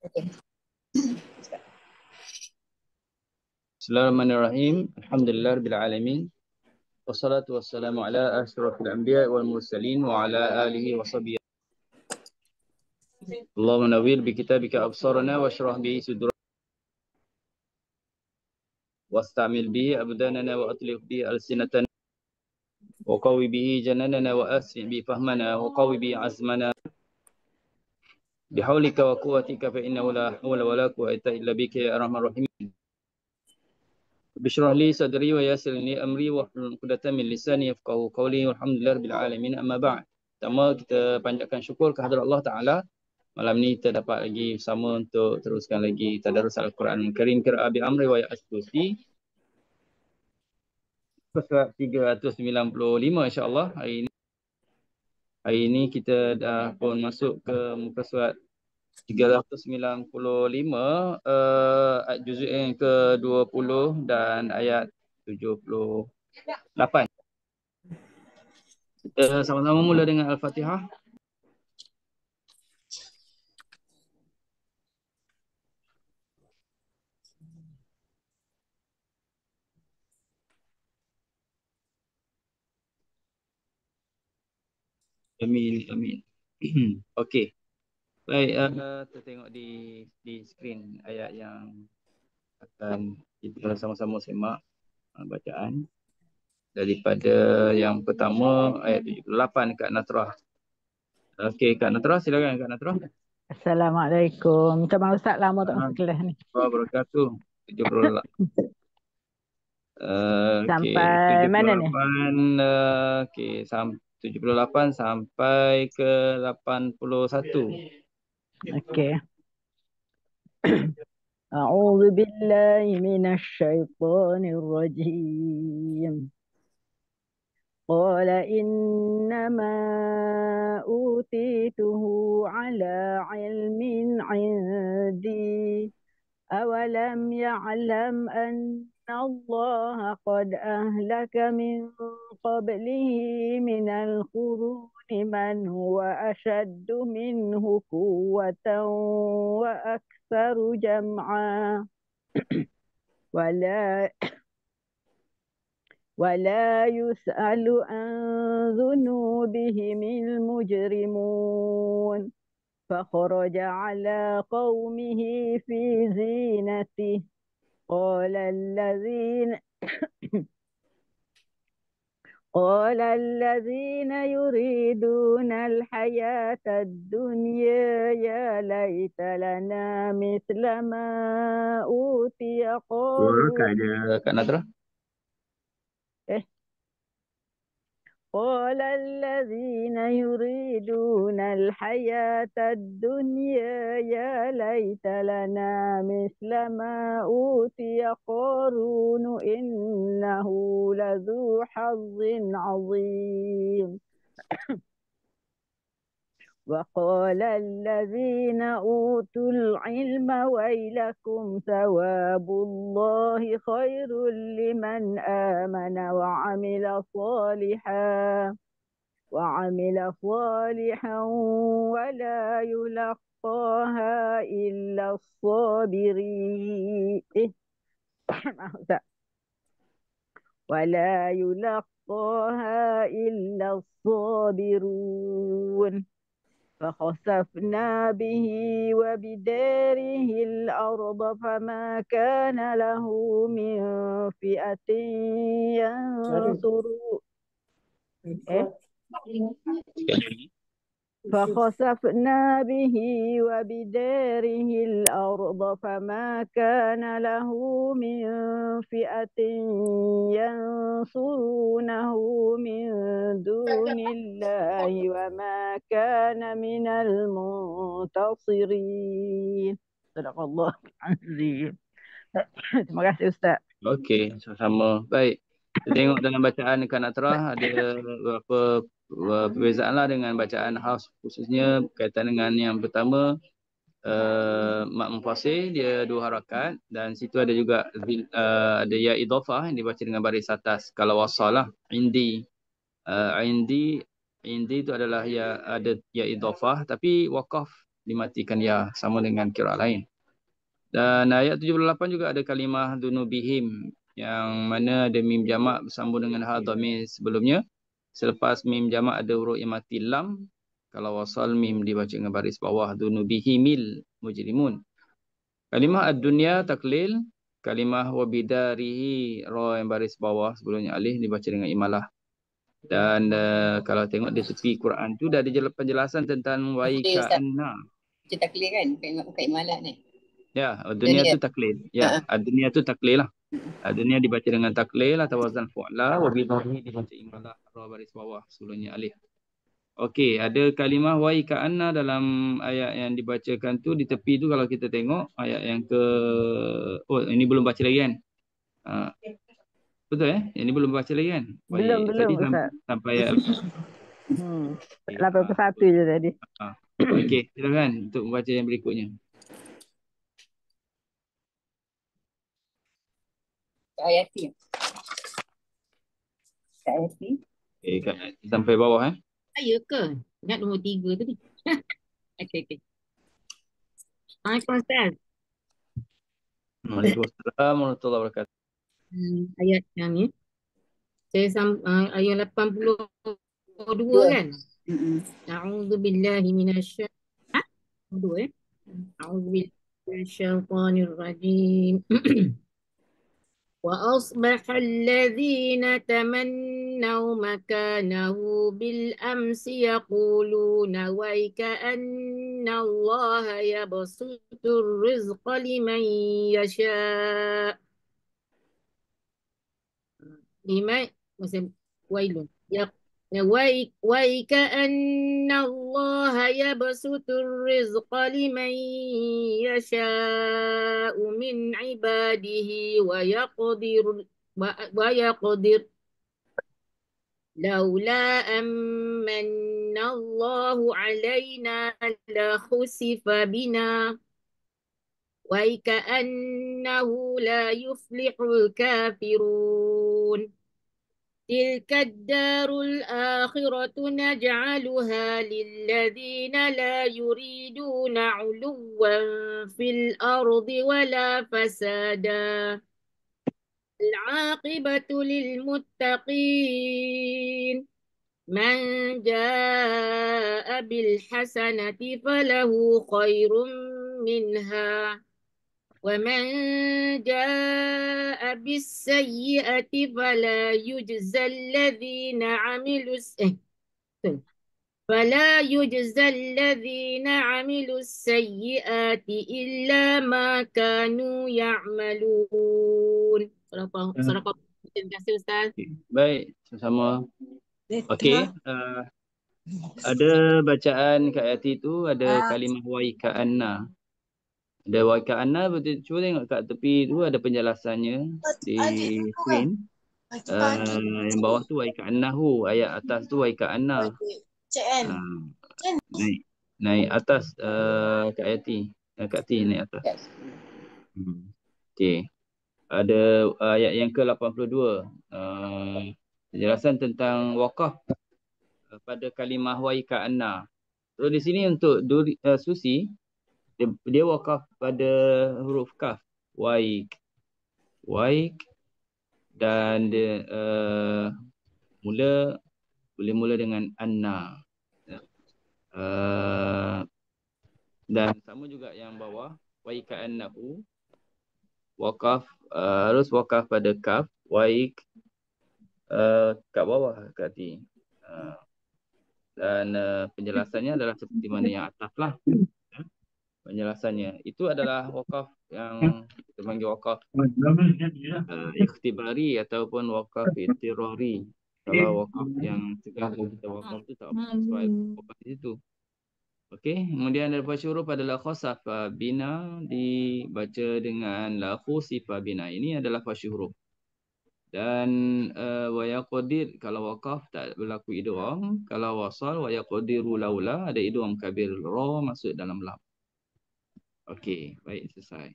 Bismillahirrahmanirrahim. Alhamdulillahirabbil alamin. Wassalatu wassalamu ala asyrafil anbiya'i wal mursalin wa ala alihi wa sahbihi. Allahumma nawwir bi kitabika absarana washrah bihi sudurana wastamil bihi abdanana wa atlif bihi alsinatana wa qawi bihi jananana wa asri' bi fahmana wa qawi bihi azmana bihaulika wa quwwatika fa innahu la hawla wa la quwwata illa bika ya arhamar rahimin. Bishrah li sadri wa yassir li amri wa hlul 'uqdatam min lisani yafqahu qawli walhamdulillahirabbil alamin amma ba'd. Pertama kita panjatkan syukur kehadrat Allah Taala. Malam ni kita dapat lagi bersama untuk teruskan lagi tadarus Al-Quran Karim qiraah bi amri wa ya'tusi. Surat 395 insya-Allah hari ini. Hari ini kita dah pun masuk ke muka surat 395 juzuk yang ke-20 dan ayat 78. Kita sama-sama mula dengan Al-Fatihah. Amin, amin. Okey. Baik, kita tengok di skrin ayat yang akan kita sama-sama semak bacaan. Daripada yang pertama ayat 78 Kak Natrah. Okey, Kak Natrah silakan Kak Natrah. Assalamualaikum. Macam mana Ustaz lama tak masuk kelas ni? Wabarakatuh. 78. Sampai mana ni? Okey, 78 sampai ke 81. Okey. A'udzu billahi minasyaitonir rajim. Qala innama utituhu ala ilmin 'indi. أولم يعلم أن الله قد أهلك من قبله من القرون من هو أشد منه قوة وأكثر جمعا ولا يسأل عن ذنوبهم المجرمون فخرج على قومه في زينته قال الذين يريدون الحياة الدنيا يا ليت لنا مثل ما أوتي قارون. قال الذين يريدون الحياة الدنيا يا ليت لنا مثل ما أوتي قارون إنه لذو حظ عظيم. وقال الذين أوتوا العلم ويلكم ثواب الله خير لمن آمن وعمل صالحا ولا يلقاها إلا الصابرين ولا يلقاها إلا الصابرون. فخسفنا به وبداره الأرض فما كان له من فئة فخسفنا به وبداره الأرض فما كان له من فئة ينصرونه من دون الله وما كان من المنتصرين. صدق الله العظيم. Terima kasih Ustaz. Okey, sama-sama. Baik. Kita tengok dalam bacaan Kak Natrah ada beberapa perbezaan lah dengan bacaan Hafs, khususnya berkaitan dengan yang pertama mat munfasil dia 2 harakat dan situ ada juga ada ya idhafah yang dibaca dengan baris atas kalau wasal lah. Indi itu adalah ya ada ya idhafah tapi waqaf dimatikan ya, sama dengan qiraat lain. Dan ayat 78 juga ada kalimah dunubihim yang mana ada mim jamak bersambung dengan ha dhamir sebelumnya. Selepas mim jamak ada huruf yang mati lam. Kalau wasal mim dibaca dengan baris bawah dunubihimil mujrimun. Kalimah ad-dunya taklil, kalimah wabidarihi ra yang baris bawah sebelumnya alif dibaca dengan imalah. Dan kalau tengok di tepi Quran tu dah ada penjelasan tentang Clear Ustaz. waika'anna. Cerita clear kan? Bukan imalah ni. Ya, dunia tu taklil. Ya, dunia tu taklil lah. Dunia dibaca dengan taklil atau wazan fu'la, wabidarihi dibaca imalah ra baris bawah sebelumnya alif. Okey, ada kalimah waika'anna dalam ayat yang dibacakan tu di tepi tu kalau kita tengok ayat yang oh ini belum baca lagi kan? Betul Yang ni belum baca lagi kan? Belum Tadi Ustaz. sampai ayat 81 je tadi. Okey, silakan untuk membaca yang berikutnya. Ayati. Ayati. Okey, sampai bawah Ya ke? Ingat nombor 3 tadi. Okey. Ustaz. Waalaikumsalam warahmatullahi wabarakatuh. Ayat yang ni. Saya ayat 82 kan? A'udzu billahi minasyaitonir A'udzu billahi minasyaitonir rajim. وأصبح الذين تمنوا مكانه بالأمس يقولون ويكأن الله يبسط الرزق لمن يشاء ويكأن الله يبسط الرزق لمن يشاء من عباده ويقدر لولا أمن الله علينا لخسف بنا ويكأنه لا يفلح الكافرون تلك الدار الآخرة نجعلها للذين لا يريدون علوا في الأرض ولا فسادا العاقبة للمتقين من جاء بالحسنة فله خير منها ومن جاء بالسيئة فلا يجزى الذين عملوا السيئات إلا ما كانوا يعملون. Terima kasih Ustaz. Baik, sama-sama. Okey, ada bacaan kat ayat itu ada kalimah waika'anna. Ada waika'anna, cuba tengok kat tepi tu ada penjelasannya di screen. Yang bawah tu waika'annahu, ayat atas tu waika'anna. Naik atas kat ayat kat naik atas. Okey. Ada ayat yang ke-82. Penjelasan tentang wakaf pada kalimah waika'anna. So di sini untuk Susi, dia wakaf pada huruf kaf. Waik. Dan dia boleh mula dengan anna. Dan sama juga yang bawah. Waika'annahu. Wakaf, harus wakaf pada kaf. Waik. Kat bawah kat hati. Dan penjelasannya adalah seperti mana yang atas lah. Penjelasannya itu adalah wakaf yang kita panggil wakaf ikhtibari ataupun wakaf ittirari. Kalau wakaf yang cegah kita wakaf tu tak sesuai wakaf di situ. Okey, kemudian daripada huruf adalah khasafa bina, dibaca dengan la khusifa bina. Ini adalah fasy huruf. Dan wa yaqdir kalau wakaf tak berlaku idgham, kalau wasal wa yaqdiru laula ada idgham kabir ra masuk dalam lam. Okey, baik, selesai.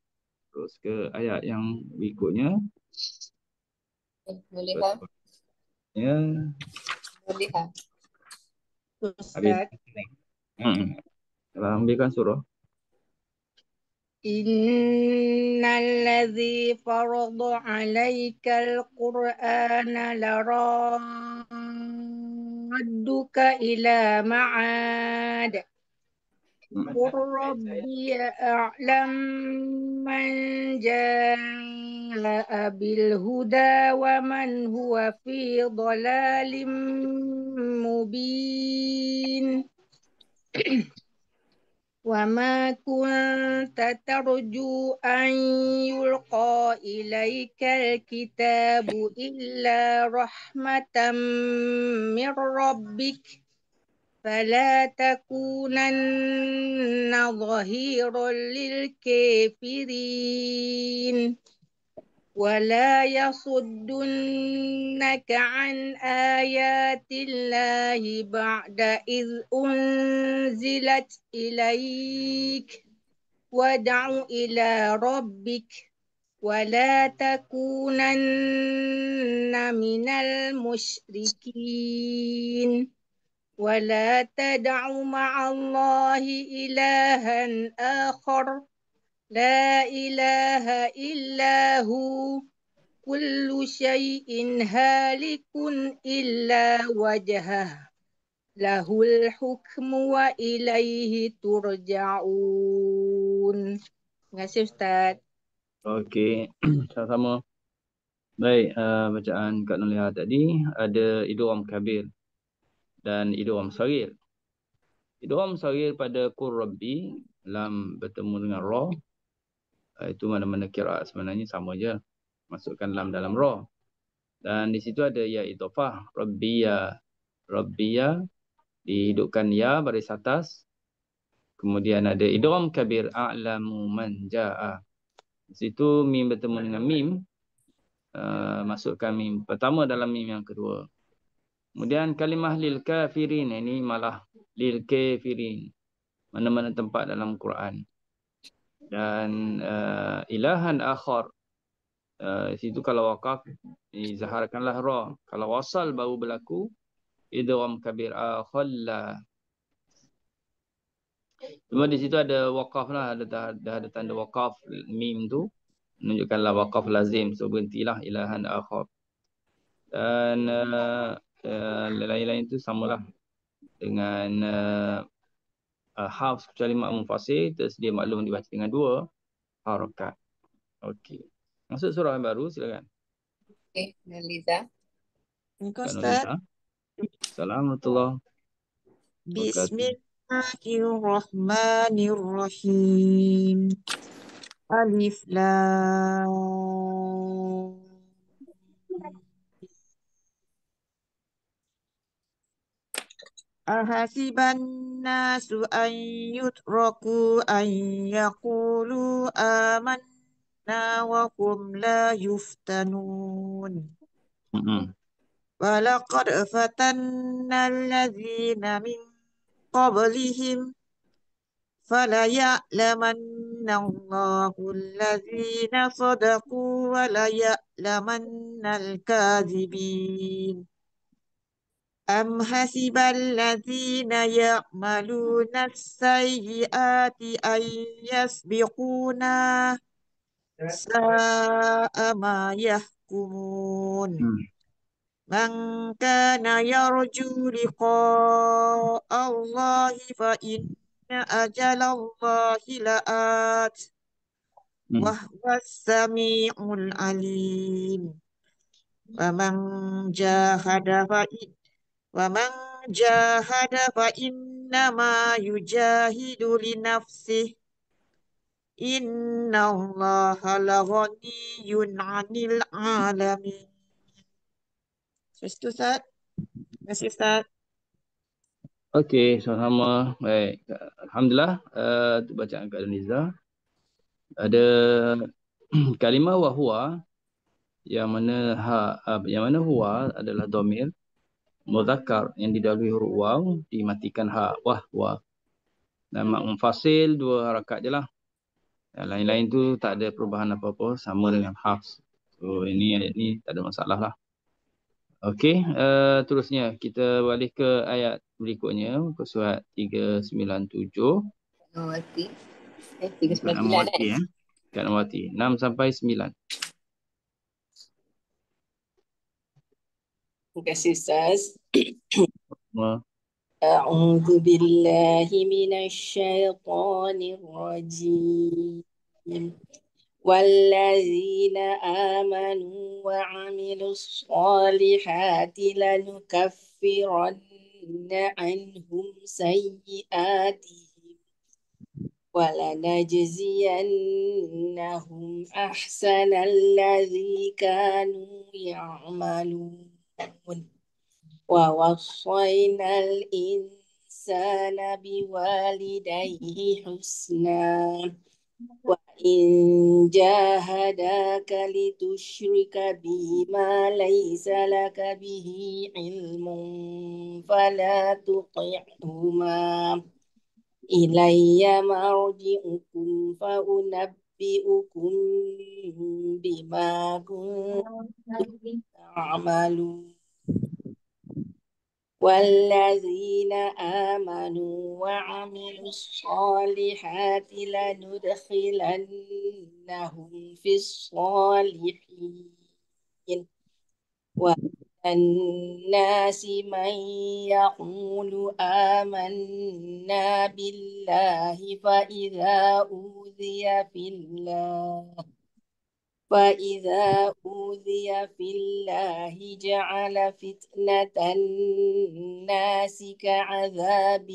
Terus ke ayat yang berikutnya. Boleh ha? Ya. Boleh ha? Habis. Ambilkan surah. Innalladzi farada 'alaikal Qur'ana laradduka ila ma'ad. قل ربي أعلم من جاء بالهدى ومن هو في ضلال مبين وما كنت ترجو أن يلقى إليك الكتاب إلا رحمة من ربك فلا تكونن ظهيرا للكافرين ولا يصدنك عن آيات الله بعد إذ أنزلت إليك وادع إلى ربك ولا تكونن من المشركين ولا تدع مع الله إلها آخر لا إله إلا هو كل شيء هالك إلا وجهه له الحكم وإليه ترجعون. Terima kasih Ustaz. Okey, sama-sama. Baik, bacaan Kak Nuliha tadi ada idgham kabir dan idgham saghir. Idgham saghir pada qur rabbi lam bertemu dengan ra, itu mana-mana qiraat sebenarnya sama je. Masukkan lam dalam ra. Dan di situ ada ya idhafah, rabbiya. Rabbiya dihidupkan ya baris atas. Kemudian ada idgham kabir a'lamu man jaa. Di situ mim bertemu dengan mim. Masukkan mim pertama dalam mim yang kedua. Kemudian kalimah lil kafirin, ini malah lil kafirin. Mana-mana tempat dalam Quran. Dan ilahan akhar. Situ kalau waqaf dizaharkanlah ra. Kalau wasal baru berlaku idgham kabir akhalla. Cuma di situ ada waqaf lah, ada tanda waqaf mim tu menunjukkanlah waqaf lazim, so berhentilah ilahan akhar. Dan lain-lain itu samalah dengan hafs kecuali makmum fasih tersedia maklum dibaca dengan 2 harakat. Okey. Masuk surah yang baru, silakan. Okey, Liza. Kak Nurliza. Assalamualaikum warahmatullahi Bismillahirrahmanirrahim. Alif Lam. Ahasiban nasu an yutraku an yaqulu amanna wa hum la yuftanun. Walaqad fatanna allazina min qablihim فَلَيَعْلَمَنَّ اللَّهُ الَّذِينَ صَدَقُوا وَلَيَعْلَمَنَّ الْكَاذِبِينَ أَمْ حَسِبَ الَّذِينَ يَعْمَلُونَ السَّيِّئَاتِ أَنْ يَسْبِقُونَا سَاءَ مَا يَحْكُمُونَ مَنْ كَانَ يَرْجُو لِقَاءَ اللَّهِ فَإِنَّ أجل الله لآت وهو السميع العليم ومن جاهد فإنما يجاهد لنفسه إن الله لغني عن العالمين. Ustaz. Terima kasih Ustaz. Okey, sama-sama. Baik. Alhamdulillah, untuk bacaan Kak Nurliza. Ada kalimah wahwa yang mana huwa adalah dhamir muzakkar yang didahului huruf waw dimatikan ha, wahwa. Dan makmum fasil 2 harakat je lah. Yang lain-lain tu tak ada perubahan apa-apa, sama dengan hafs. So ini ayat ni tak ada masalah lah. Okey, terusnya kita balik ke ayat berikutnya, ke surat 397. Oh, hati. Bukan 399 Amawati Bukan Amawati. 6 sampai 9. Terima kasih Ustaz. Wah. أعوذ بالله من الشيطان الرجيم والذين آمنوا وعملوا الصالحات لنكفرن عنهم سيئاتهم ولنجزينهم أحسن الذي كانوا يعملون ووصينا الإنسان بوالديه حسنا وإن جاهداك لتشرك بي ما ليس لك به علم فلا تطعهما إلي مرجعكم فأنبئكم بما كنتم تعملون والذين آمنوا وعملوا الصالحات لندخلنهم في الصالحين والناس من يقول آمنا بالله فإذا أوذي في الله جعل فتنة الناس كعذاب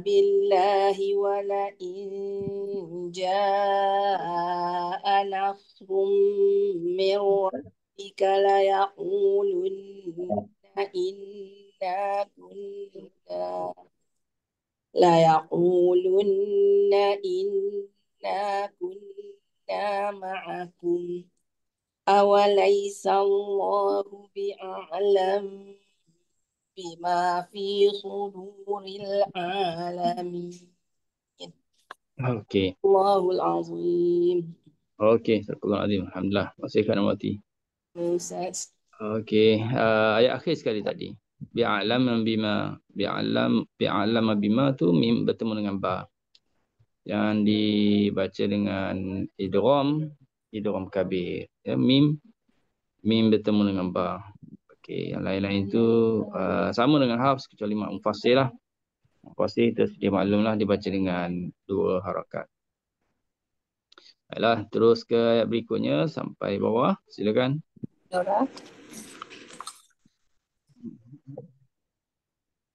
الله ولئن جاء نصر من ربك ليقولن إنا كنا معكم أوليس الله بأعلم بما في صدور العالمين Okey. الله العظيم. Okey, Astagfirullahaladzim. Alhamdulillah. Masih kan Amawati. Ustaz. Okey, ayat akhir sekali tadi. Bi'alam bima tu mim bertemu dengan ba. Yang dibaca dengan idgham kabir. Ya, mim bertemu dengan ba. Okey, yang lain-lain itu sama dengan hafs kecuali mak mufassir lah. Mufassir itu sedia maklumlah dibaca dengan 2 harakat. Baiklah, terus ke ayat berikutnya sampai bawah. Silakan. Nora.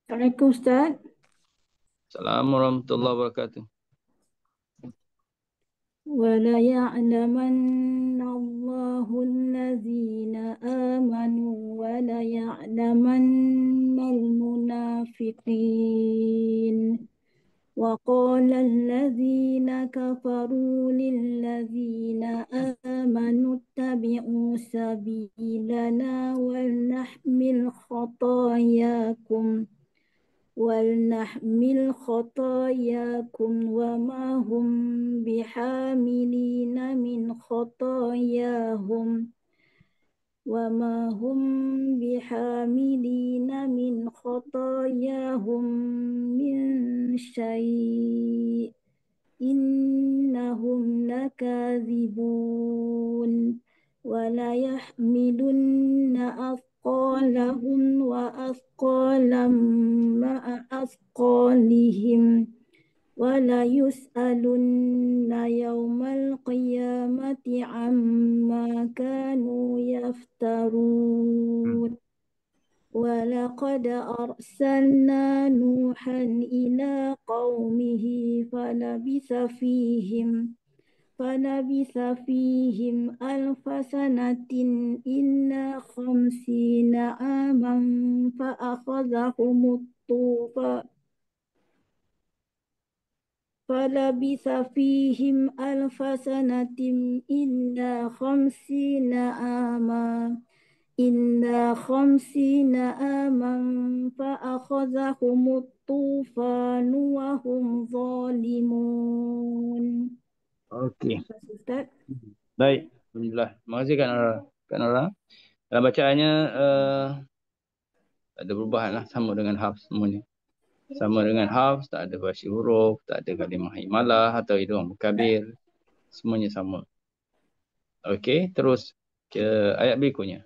Assalamualaikum Ustaz. Assalamualaikum warahmatullahi wabarakatuh. وَلَيَعْلَمَنَّ اللَّهُ الَّذِينَ آمَنُوا وَلَيَعْلَمَنَّ الْمُنَافِقِينَ وَقَالَ الَّذِينَ كَفَرُوا لِلَّذِينَ آمَنُوا اتَّبِعُوا سَبِيلَنَا ولنحمل خطاياكم وما هم بحاملين من خطاياهم من شيء إنهم لكاذبون وليحملن أثقالهم وأثقالا مع أثقالهم وليسألن يوم القيامة عما كانوا يفترون ولقد أرسلنا نوحا إلى قومه فلبث فيهم 1000 سنة إلا 50 عاما فأخذهم الطوفان فلبث فيهم 1000 سنة إلا 50 عاما فأخذهم الطوفان وهم ظالمون. Okey. Ustaz. Baik. Alhamdulillah. Terima kasih Kak Nora. Dalam bacaannya ada perubahan lah sama dengan hafs semuanya. Sama dengan hafs, tak ada bashi huruf, tak ada kalimah imalah atau idgham kabir. Semuanya sama. Okey, terus ke ayat berikutnya.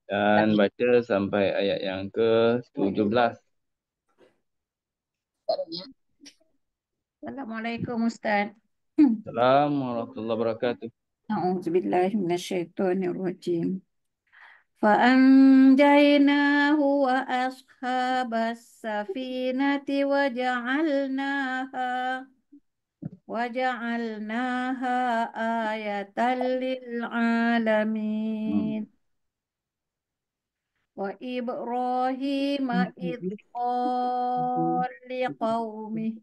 Dan baca sampai ayat yang ke-17. Assalamualaikum Ustaz. Assalamualaikum warahmatullahi wabarakatuh. A'udzubillahi minasyaitonirrajim. فأنجيناه وأصحاب السفينة وجعلناها آية للعالمين. وإبراهيم إذ قال لقومه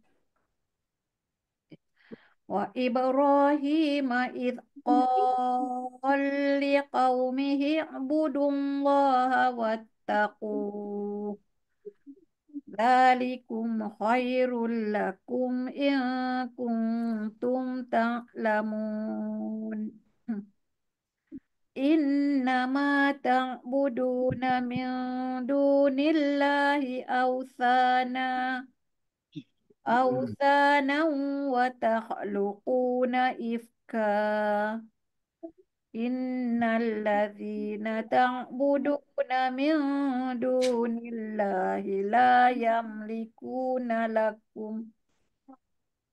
وإبراهيم إذ قال لقومه اعبدوا الله واتقوه ذلكم خير لكم إن كنتم تعلمون إنما تعبدون من دون الله أوثانا وتخلقون إفكا إن الذين تعبدون من دون الله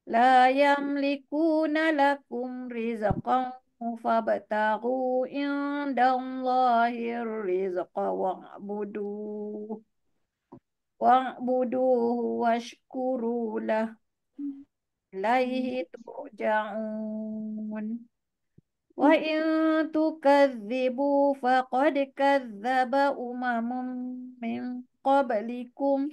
لا يملكون لكم رزقا فابتغوا عند الله الرزق واعبدوه واشكروا له إليه ترجعون وإن تكذبوا فقد كذب من قبلكم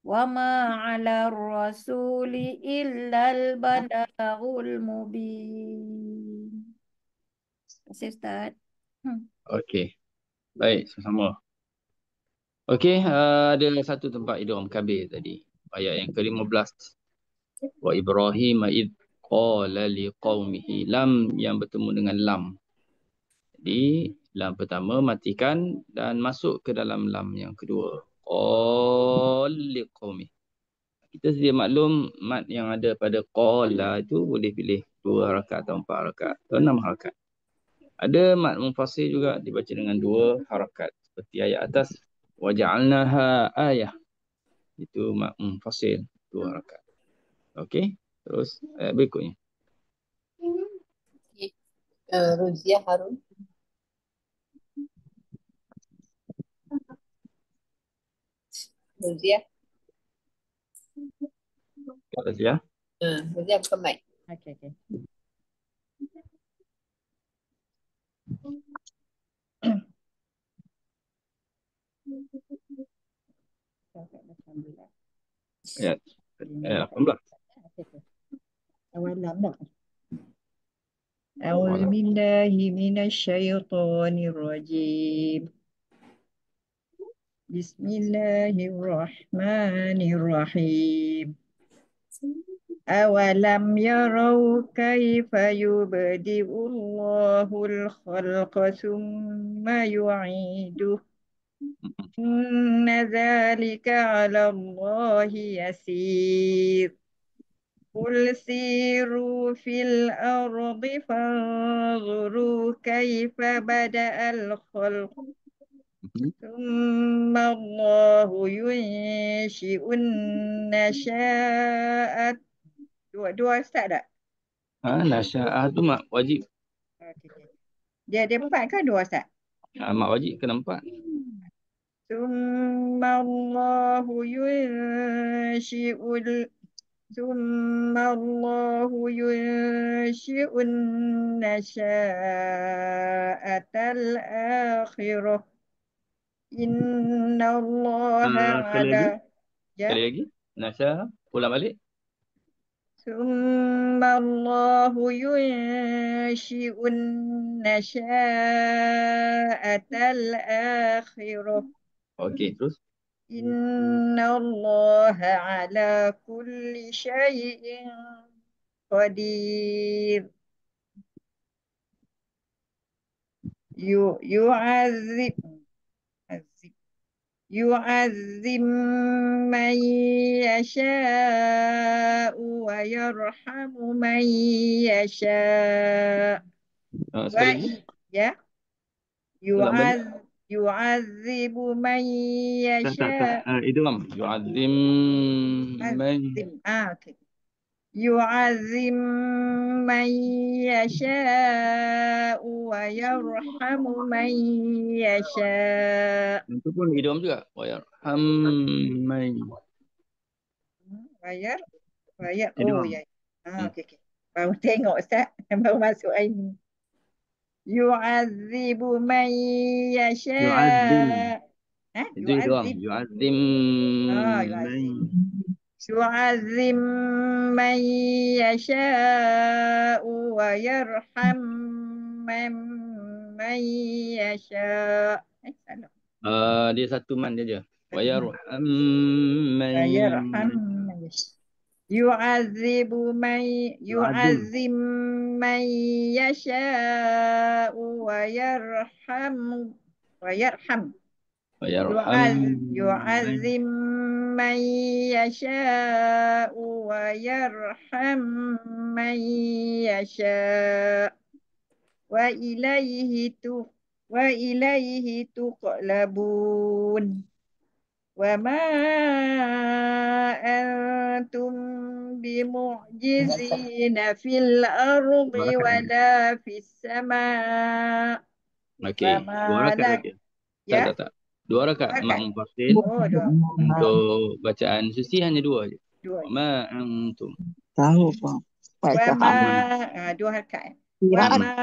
وما على الرسول إلا البلاغ المبين. Terima kasih Ustaz. Okey. Baik, sama-sama. Okey, ada satu tempat idgham kabir tadi. Ayat yang ke-15. Wa Ibrahim id qala liqaumihi. Lam yang bertemu dengan lam. Jadi, lam pertama matikan dan masuk ke dalam lam yang kedua. Qala liqaumihi. Kita sedia maklum mat yang ada pada qala itu boleh pilih 2 harakat atau 4 harakat atau 6 harakat. Ada mat munfasil juga dibaca dengan 2 harakat seperti ayat atas wa ja'alnaha ayah. Itu mat munfasil 2 harakat. Okey, terus ayat berikutnya. Okay. Ruziah Harun. Ruziah. Terus ya. Ruziah buka mic. Okey. Ayat 18. Awalam dah. أعوذ بالله من الشيطان الرجيم بسم الله الرحمن الرحيم أولم يروا كيف يبدئ الله الخلق ثم يعيده إن ذلك على الله يسير قل سيروا في الأرض فانظروا كيف بدأ الخلق ثم الله ينشئ النشاءة. Dua start tak? Nasya'ah tu mak wajib. Okay. Dia 4 ke 2 start? Mak wajib kena 4. ثم الله ينشئ النشاءة الآخرة إن الله على Sekali lagi. Nasya'ah. Ulang balik. ثم الله ينشئ النشاءة الآخرة Okey, terus. إن الله على كل شيء قدير يعذب يعذب من يشاء ويرحم من يشاء Sekali lagi. ya Ulang balik. يعذب من يشاء Idgham. Yu'adzim man. okay. يعذب من يشاء ويرحم من يشاء Itu pun idgham juga. Wa yarham man. Bayar Idgham. ya. Okey. Baru tengok Ustaz, baru masuk ini. يعذب من Yu'adzim. يشاء Itu idgham. يعذب Yu'adzim man. يعذب يعذب من يشاء ويرحم من يشاء salah. Dia satu man dia je. Wa yarham man. ويرحم من يشاء يعذب من يشاء ويرحم ويرحم يعذب من يشاء ويرحم من يشاء وإليه تقلبون وما أنتم بمعجزين في الأرض ولا في السماء Okey. Dua rakaat saja. Ya? Tak. Dua rakaat. Mak Mufassir. Dua. Untuk bacaan susi hanya dua je. Dua. Ma antum. Tahu Pak. Dua rakaat. وما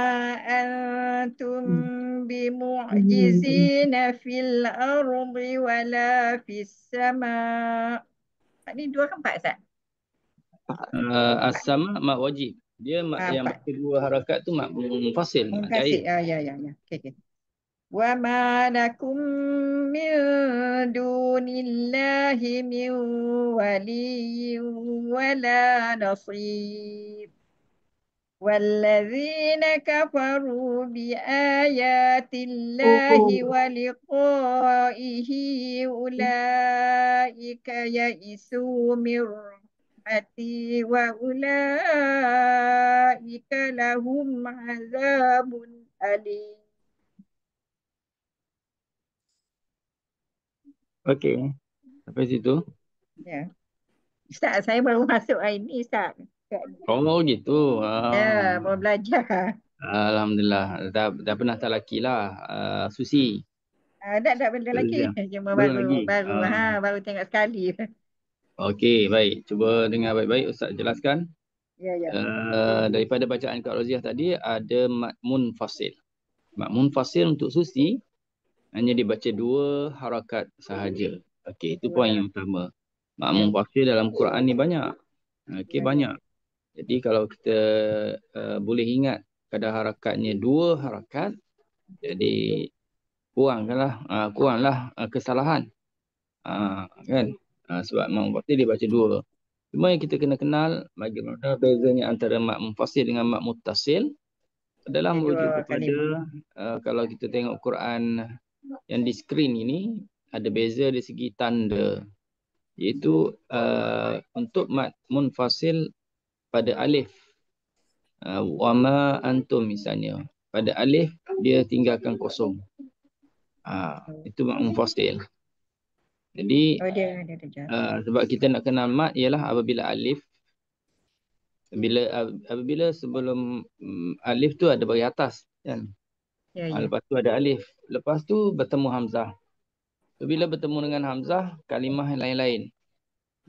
أنتم بمعجزين في الأرض ولا في السماء. Ini dua ke empat, Ustaz? As-sama mak wajib. Dia mak yang kedua harakat tu mak munfasil. Ya. Okay. وما لكم من دون الله من ولي ولا نصير والذين كفروا بآيات الله ولقائه أولئك يئسوا من رحمتي وأولئك لهم عذاب أليم. Okey. Sampai situ. Ya. Ustaz, saya baru masuk hari ni, Ustaz. Oh gitu. Ya, baru belajar. Alhamdulillah. Dah pernah tak laki lah. Susi. Tak benda lagi. Cuma baru tengok sekali. Okey, baik. Cuba dengar baik-baik Ustaz jelaskan. Ya. Daripada bacaan Kak Roziah tadi ada mat munfasil. Mat munfasil untuk susi hanya dibaca dua harakat sahaja. Okey, itu poin yang utama. Mat munfasil dalam Quran ni banyak. Okey, banyak. Jadi kalau kita boleh ingat kadar harakatnya dua harakat, jadi kuranglah kesalahan. Kan? Sebab mak munfasil dia baca dua. Cuma yang kita kena kenal bagaimana bezanya antara mak munfasil dengan mak muttasil adalah merujuk kepada kalau kita tengok Quran yang di skrin ini ada beza dari segi tanda, iaitu untuk mat munfasil pada alif wama antum misalnya, pada alif dia tinggalkan kosong, itu mat munfasil. Jadi sebab kita nak kenal mat ialah apabila alif apabila sebelum alif tu ada bagi atas kan. Lepas tu ada alif, lepas tu bertemu hamzah. Bila bertemu dengan hamzah, kalimah lain-lain.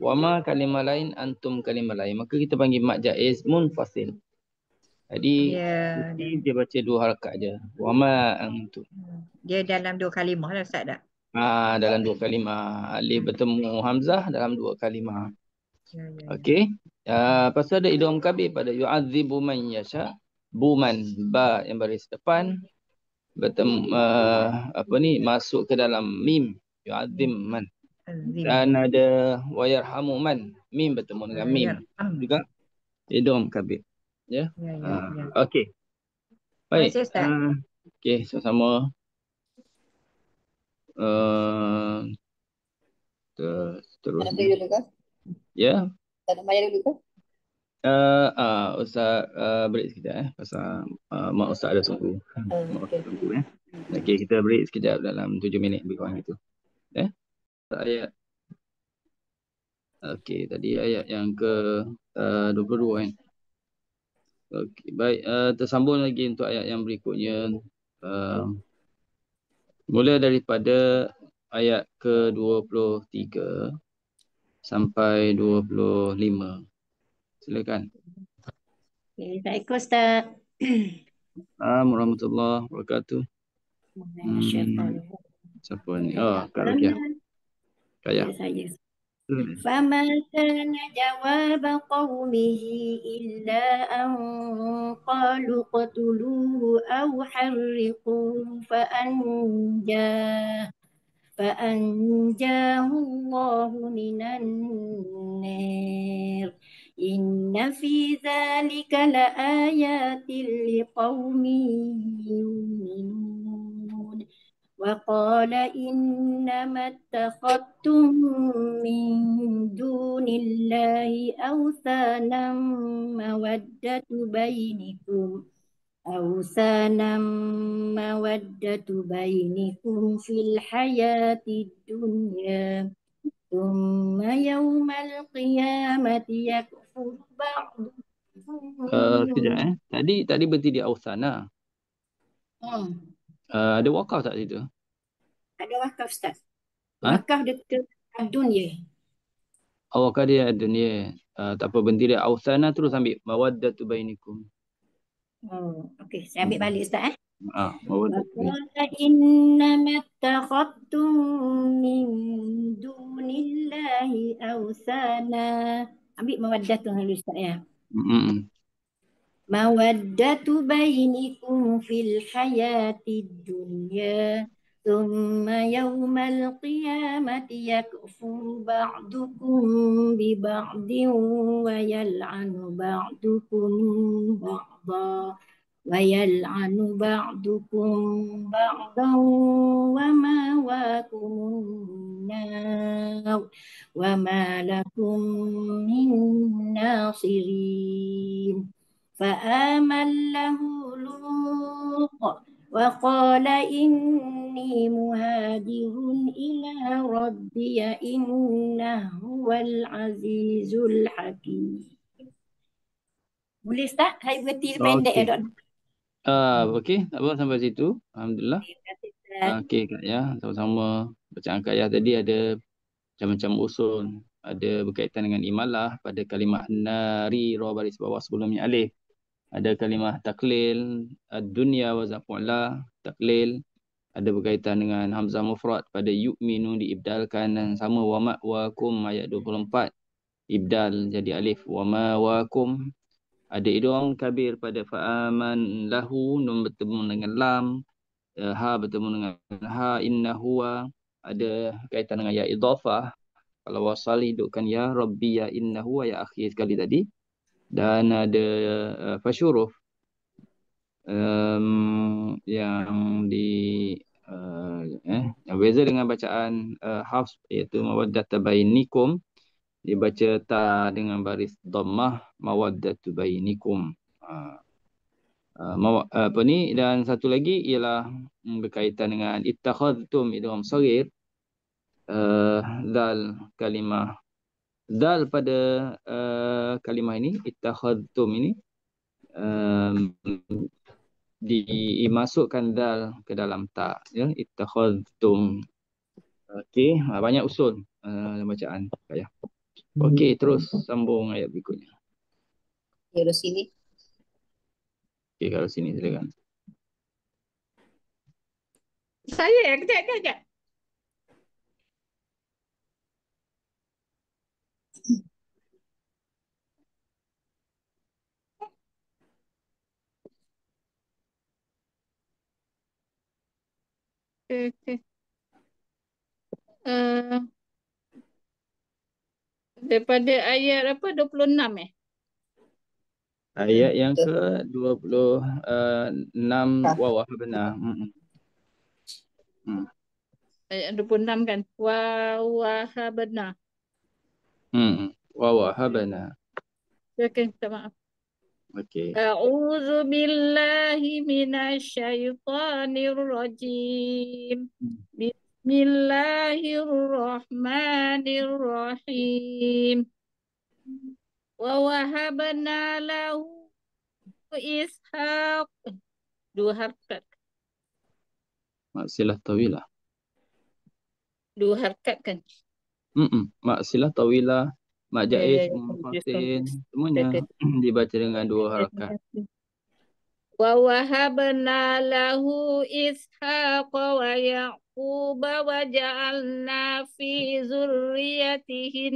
Wama kalimah lain, antum kalimah lain. Maka kita panggil mat jaiz munfasil. Jadi dia baca dua harakat je. Wama antum. Dia dalam dua kalimah lah Ustaz tak? Dalam dua kalimah. Alif bertemu hamzah dalam dua kalimah. Okey. Lepas tu ada idgham kabir pada yu'adzibu man yasha. Buman, ba yang baris depan bertemu masuk ke dalam mim, yu'adzim man. Dan ada wa yarhamu man, mim bertemu dengan mim juga idgham kabir. Ya. Okey. Baik. Okey, sama-sama. Tak nak Seterusnya. beri dulu ke? Ya. Tak nak bayar dulu ke? Ustaz break sekejap pasal mak Ustaz ada tunggu. Mak Okey. Ustaz tunggu Okey, kita break sekejap dalam 7 minit lebih kurang gitu. Ayat. Okey, tadi ayat yang ke 22 kan. Okey, baik, tersambung lagi untuk ayat yang berikutnya. Mula daripada ayat ke-23 sampai 25. Silakan. Okay, saya ikut Ustaz. Assalamualaikum warahmatullahi wabarakatuh. Siapa ni? Oh, Kak Rukiah. Kaya. Saya. فما كان جواب قومه إلا أن قالوا اقتلوه أو حرقوه فأنجاه الله من النار إن في ذلك لآيات لقوم يؤمنون وقال إنما اتخذتم من دون الله أوثانا مودة بينكم في الحياة الدنيا ثم يوم القيامة يكفر بعضكم Sekejap Tadi berhenti di Awsana. Ada wakaf tak situ? Ada wakaf Ustaz. Wakaf dekat dunia. Wakaf dia dunia. Tak apa, berhenti di Awsana terus ambil mawaddatu bainikum. Okey, saya ambil balik Ustaz Mawaddatu bainikum. وقال إنما اتخذتم من دون الله أوثانا. Ambil mawaddah tu dulu Ustaz ya. مودة بينكم في الحياة الدنيا ثم يوم القيامة يكفر بعضكم ببعض ويلعن بعضكم بعضا ومأواكم النار وما لكم من ناصرين فآمن له لوط وقال إني مهاجر إلى ربي إنه هو العزيز الحكيم. Boleh Ustaz? Saya berhenti pendek ya, Dok. Okey, tak apa sampai situ. Alhamdulillah. Okey Kak ya, sama-sama. Bacaan Kak ya tadi ada macam-macam usul. Ada berkaitan dengan imalah pada kalimah nari ra baris bawah sebelumnya alif. Ada kalimah taklil ad-dunya wa zaf'ula taklil. Ada berkaitan dengan hamzah mufrad pada yu'minu diibdalkan dan sama wa ma'wakum ayat 24 ibdal jadi alif wa ma'wakum. Ada idgham kabir pada fa'aman lahu nun bertemu dengan lam, ha bertemu dengan ha innahu. Ada kaitan dengan ya idhafah. Kalau wasal hidupkan ya rabbi ya innahu ya akhir sekali tadi. Dan ada fasyuruf yang yang beza dengan bacaan Hafs iaitu mawaddatu bainikum, dibaca ta dengan baris dhammah mawaddatu bainikum. Dan satu lagi ialah berkaitan dengan ittakhadtum idgham saghir. Dal pada kalimah ini ittakhadtum ini dimasukkan dal ke dalam ta ya, ittakhadtum. Okey, banyak usul bacaan ya. Okey, terus sambung ayat berikutnya. Ya, sini. Okey, kalau sini silakan. Saya kejap. Okay. Daripada ayat apa 26 Ayat yang ke 26 bawah benar. ayat 26 kan. Wa wahabna. Wa wahabna. Okey, minta maaf. Okey. A'udzu billahi minasyaitonir rajim. Bismillahirrahmanirrahim. Wa wahabna lahu ishaq. Dua harkat. Mak silah tawilah. Dua harkat kan? Mak silah tawilah, mak Ya, jaiz, confused. munfasil, semuanya dibaca dengan dua harakat. Wa wahabna lahu ishaqa wa yaquba wa ja'alna fi zurriyatihin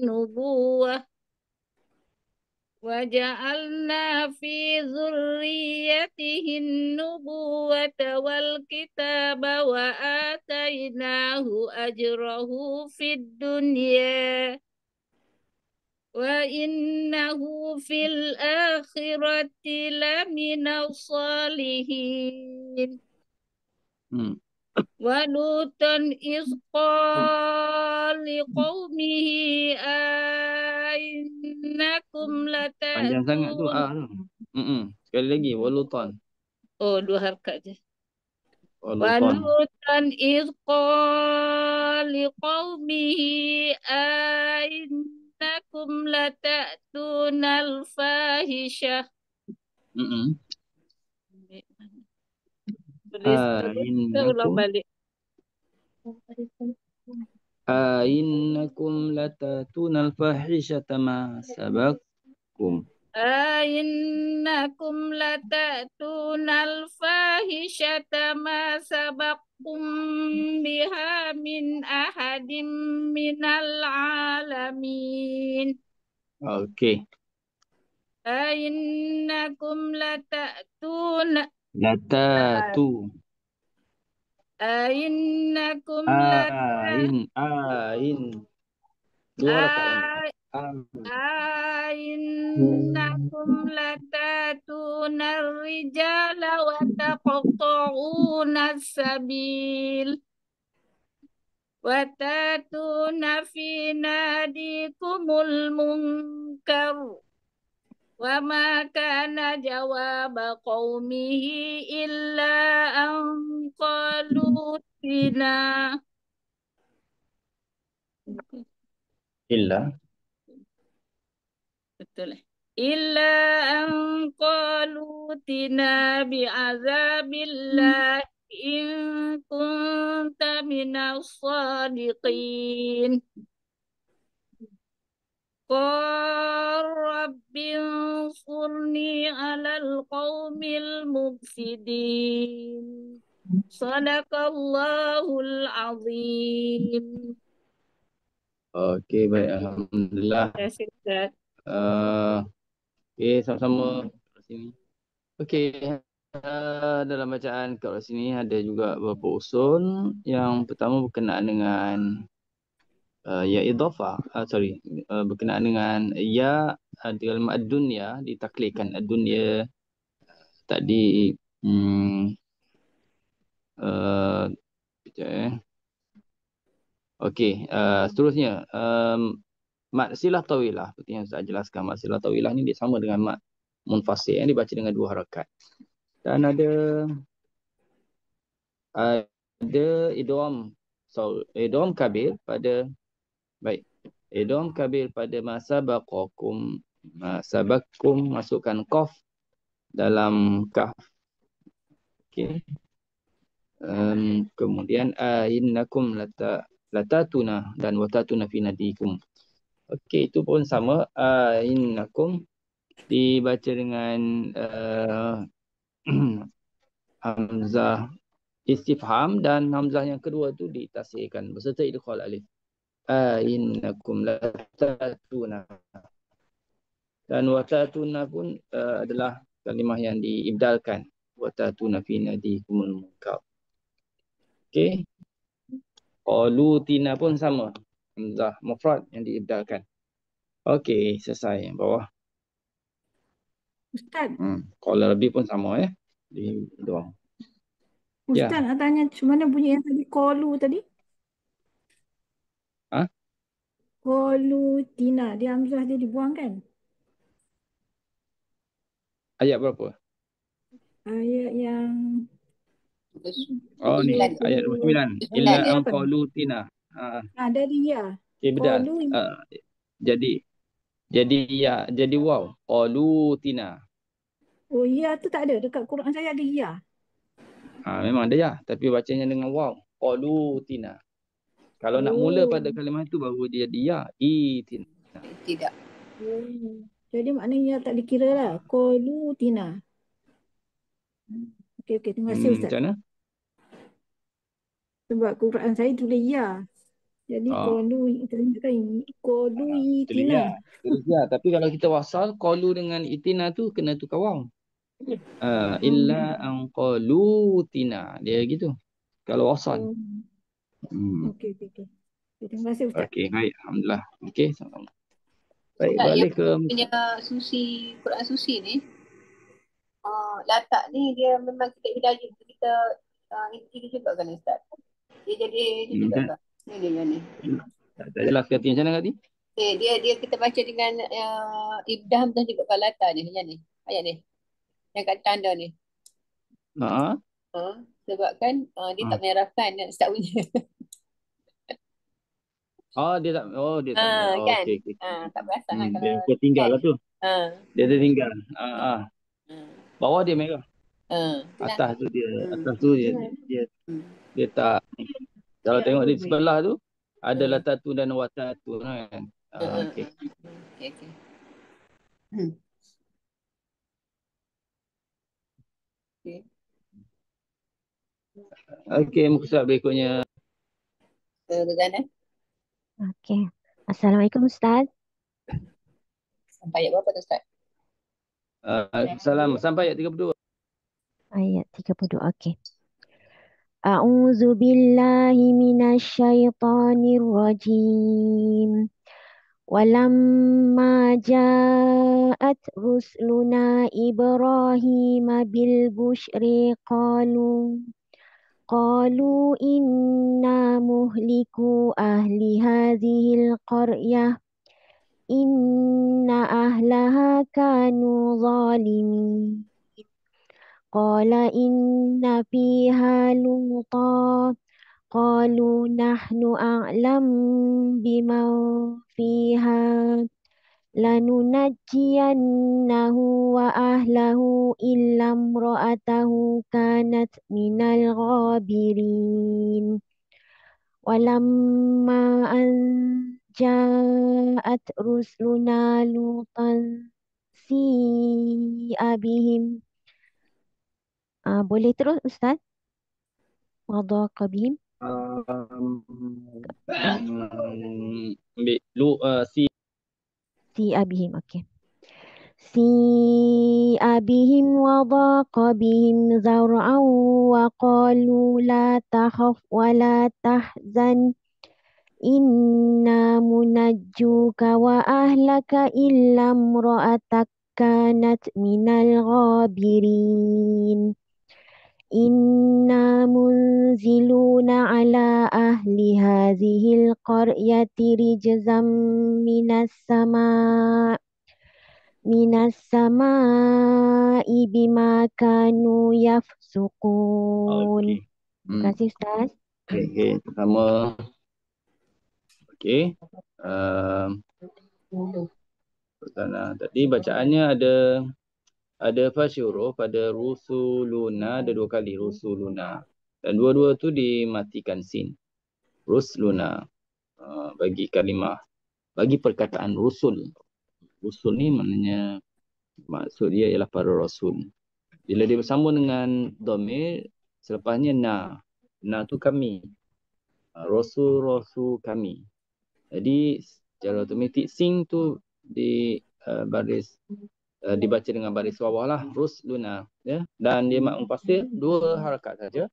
nubuwah وجعلنا في ذريته النبوة والكتاب وآتيناه أجره في الدنيا وإنه في الآخرة لمن الصالحين ولوطا إذ قال لقومه أئنكم Panjang sangat tu لتأتون tu. Sekali lagi, walutan. Oh, dua harkat je. Walutan. ولوطا إذ قال لقومه أئنكم لتأتون الفاحشة Tulis kita ulang balik. Innakum latatuna al-fahishata ma sabaqkum. Innakum latatuna al-fahishata ma sabaqkum biha min ahadin minal alamin. Okey. Innakum latatuna Innakum dua rakaat. Innakum latatuna ar-rijala wa taqta'una as-sabil wa tatuna fi nadikumul munkar wa ma kana jawaba qaumihi illa an qalu tina betul. Illa an qalu tina bi'azabillah in kunta minas sadiqin. Qur rabbi ansurni alal qawmil mufsidin. Sadaqallahul azim. Okey, baik. Alhamdulillah. Terima kasih, Ustaz. Okey, sama-sama kat sini. Okey, dalam bacaan kat sini ada juga beberapa usul. Yang pertama berkenaan dengan ya idhafah, berkenaan dengan ya dalam ad-dunya, ditaklidkan ad-dunya tadi. Okey, seterusnya mat silah tawilah, seperti yang saya jelaskan, mat silah tawilah ni dia sama dengan mat munfasil yang dibaca dengan dua harakat. Dan ada idgham kabir pada idgham kabir pada masabaqakum, masukkan qaf dalam kaf. Okey. Kemudian innakum latatuna dan watatuna fi nadikum. Okey, itu pun sama. Innakum dibaca dengan hamzah istifham, dan hamzah yang kedua tu ditasihkan beserta idkhal alif. Innakum latatuna. Dan watatuna pun adalah kalimah yang diibdalkan. Watatuna fi nadikumul munkar. Okey. Qalutina pun sama. Hamzah mufrad yang diibdalkan. Okey, selesai yang bawah. Ustaz. Qala rabbi pun sama di doang. Ustaz nak tanya macam mana bunyi yang tadi qalu tadi? Qalutina. Dia hamzah dia dibuang kan? Ayat berapa? Ayat yang Oh ni, 29. ayat 29. 29 Illa dia. an apa? qalu tina. Dari ya. Okay, betul. Qalu Jadi ya, jadi wow. Qalu tina. Oh ya tu tak ada. Dekat Quran saya ada ya. Memang ada ya, tapi bacanya dengan wow. Qalu tina. Kalau nak mula Oh. pada kalimah itu baru dia jadi ya. Itina. Tidak. Oh. Jadi maknanya tak dikira lah. Qalutina. Okey, terima kasih Ustaz. Macam mana? Sebab Quran saya tulis ya. Jadi Tulis qaluitina. ya. Tulis ya. Tapi kalau kita wasal, qalu dengan itina tu kena tukar wow. Illa an qalu tina. Dia gitu. Kalau wasal. Okey. Terima kasih Ustaz. Okey, baik. Alhamdulillah. Okey, sama-sama. Baik, Ustaz, balik ke punya Quran susi ni, latak ni dia memang kita hidayah kita ini juga kan Ustaz? Dia jadi ini juga kan? Ni. Tak jelas kata macam mana tadi? Dia kita baca dengan ibdam dan juga kan latak ni, yang ni. Ayat ni. Yang kat tanda ni. Sebab kan dia tak menyerahkan Ustaz punya. Dia tak. Kan? Okey. Tak perasan lah kalau Dia tinggal lah tu. Dia tertinggal. Bawah dia merah. Atas tu dia tak. Kalau tengok di sebelah tu ada latatu dan watatu kan. Okey. Okey, muka surat berikutnya. Okey. Assalamualaikum Ustaz. Sampai ayat berapa tu Ustaz? Salam sampai ayat 32. Ayat 32. Okey. A'udzu billahi minasyaitonir rajim. Walamma ja'at rusuluna Ibrahim bil busyri qalu inna muhliku ahli hadhil qaryah inna ahlaha kanu zalimin. Qala inna fiha lutan qalu nahnu a'lam biman fiha lanunajjiyannahu wa ahlahu illa imra'atahu kanat minal ghabirin. Walamma an ja'at rusuluna lutan si'a bihim. Boleh terus Ustaz? Wadaqa bihim. Si'a bihim. Okey. Si'a bihim wadaqa bihim zar'an wa qalu la takhaf wa la tahzan inna munajjuka wa ahlaka illa imra'atak kanat minal ghabirin. Inna munziluna ala ahli hadhil qaryati rijzam minas sama'i bima kanu yafsukun. Terima kasih Ustaz. Okey, pertama. Okey. Pertama tadi bacaannya ada fasyuruf, ada rusuluna, ada 2 kali rusuluna. Dan dua-dua tu dimatikan sin. Rusuluna. Bagi kalimah, bagi perkataan rusul. Rusul ni maknanya, maksud dia ialah para rasul. Bila dia bersambung dengan dhamir, selepasnya na. Na tu kami. Rasul kami. Jadi secara automatik sin tu di baris dibaca dengan baris bawah lah, rusluna, ya. Dan dia mak mufassir 2 harakat saja.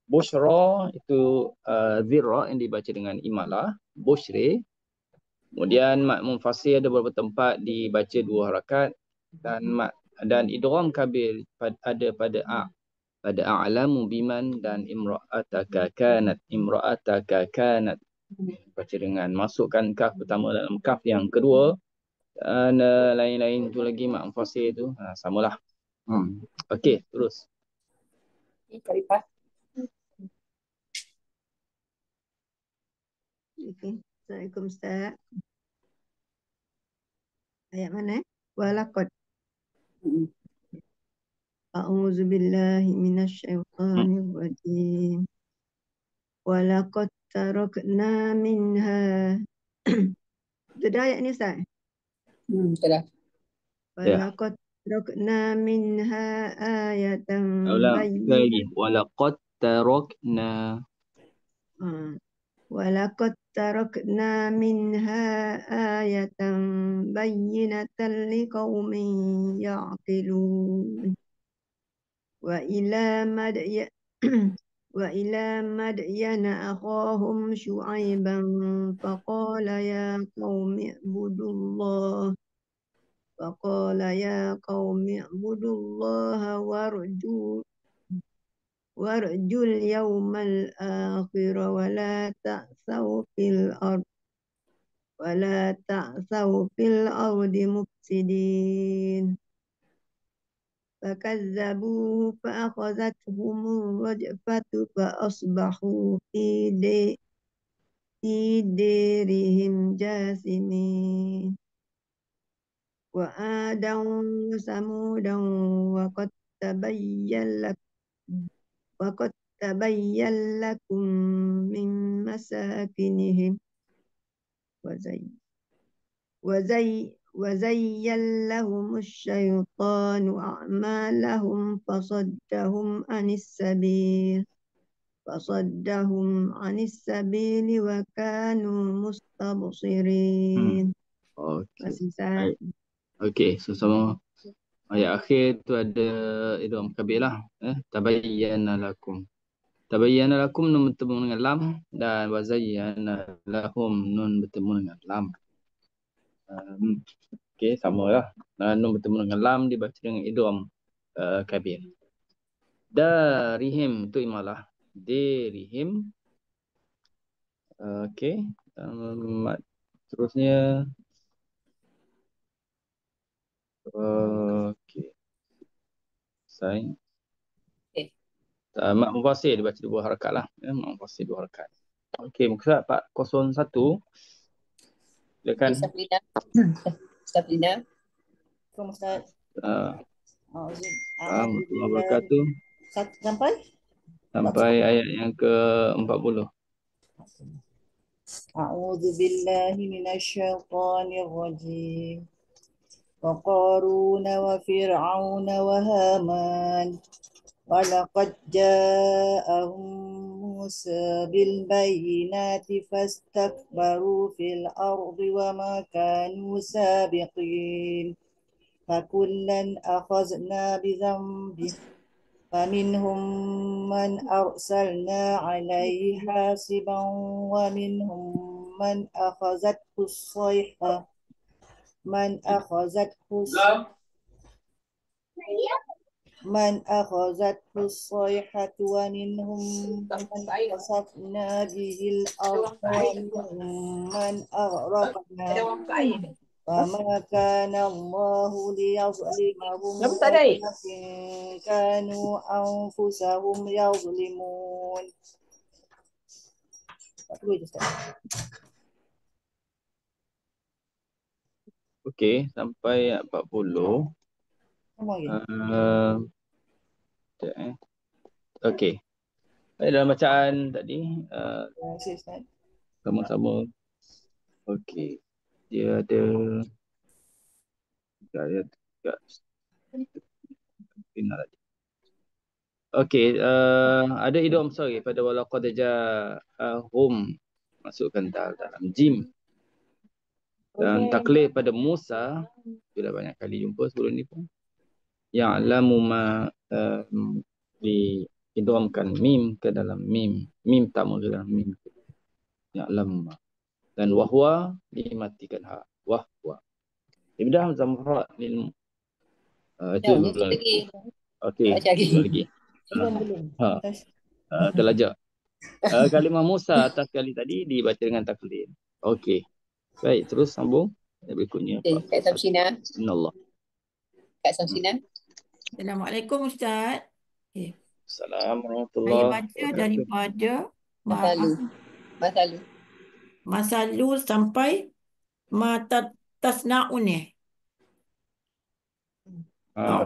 Bushra itu zirra yang dibaca dengan imalah, bushri. Kemudian mak mufassir ada beberapa tempat dibaca 2 harakat dan idgham kabir ada pada a'lamu biman dan imra'ataka kanat. Baca dengan masukkan kaf pertama dalam kaf yang kedua. Dan lain-lain tu lagi mak fasih tu. Samalah. Okey, terus. Syarifah. Okey. Assalamualaikum Ustaz. Ayat mana? Walaqad. A'udzu billahi minasyaitonir rajim. Walaqad tarakna minha. Sudah ayat ni Ustaz? Sudah. Walaqad tarakna minha ayatan Ulang lagi. Walaqad tarakna. Walaqad tarakna minha ayatan bayyinatan liqaumin ya'qilun. Wa ila madyana akhahum syu'aiban faqala ya qaumi ibudullah warjul yawmal akhir wa la ta'thaw fil ardi mufsidin. فكذبوه فأخذتهم الرجفة فأصبحوا في ديرهم جاثمين. وعادا وثمودا وقد تبين لكم من مساكنهم وزين لهم الشيطان أعمالهم فصدهم عن السبيل وكانوا مستبصرين. Okey, sama ayat akhir tu ada idgham kabir lah. Tabayyana lakum. Tabayyana lakum nun bertemu dengan lam dan wazayyana lahum nun bertemu dengan lam. Okey, samalah. Nun bertemu dengan lam dibaca dengan idgham kabir. Darihim tu imalah. Dirihim. Okey. Terusnya okey. Saya mak mufasir dibaca 2 harakat lah. Mak mufasir 2 harakat. Okey, muka surat 401. Silakan. Sabrina. Assalamualaikum Ustaz. Warahmatullahi wabarakatuh. Sampai ayat yang ke-40. A'udzu billahi minasyaitonir rajim. Wa qaruna wa fir'auna wa haman. Wa laqad ja'ahum Musa bil bayyinati fastakbaru fil ardi wa ma kanu sabiqin. Fakullan akhazna bi dhanbihi. فمنهم من أرسلنا عليه حاصبا ومنهم من أخذته الصيحة ومنهم من خسفنا به الأرض ومنهم من أغرقنا وما كان الله ليظلمهم ولكن كانوا أنفسهم يظلمون. Okey, sampai 40. Okey. Dalam bacaan tadi sama-sama. Okey. Dia ada okey, ada idgham sorry pada walaqad ja'ahum, masukkan dal dalam jim. Dan taklid pada Musa sudah banyak kali jumpa sebelum ni pun. Ya'lamu ma diidghamkan mim ke dalam mim tamu ke dalam mim. Ya'lamu ma. Dan wahwa dimatikan ha. Wahwa. Ibdah zamra lil itu belum lagi. Okey, belum lagi. Terlajak. Kalimah Musa atas kali tadi dibaca dengan taklid. Okey. Baik, terus sambung. Berikutnya Okay, Kak 41. Samsina. Bismillah. Kak Samsina. Assalamualaikum Ustaz. Okay. Assalamualaikum Saya warahmatullahi baca wabarakatuh. daripada Masalu. Masalu. Masalu sampai Mata tasnaun ni.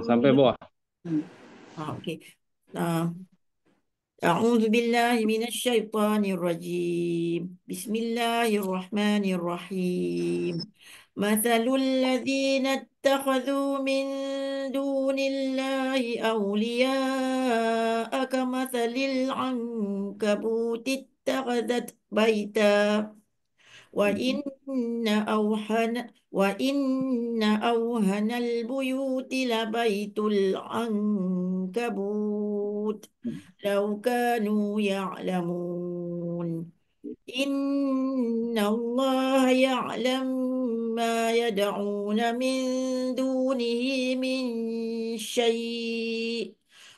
Sampai bawah. Okey. أعوذ بالله من الشيطان الرجيم بسم الله الرحمن الرحيم مثل الذين اتخذوا من دون الله أولياء كمثل العنكبوت اتخذت بيتا وإن أوهن البيوت لبيت العنكبوت لو كانوا يعلمون إن الله يعلم ما يدعون من دونه من شيء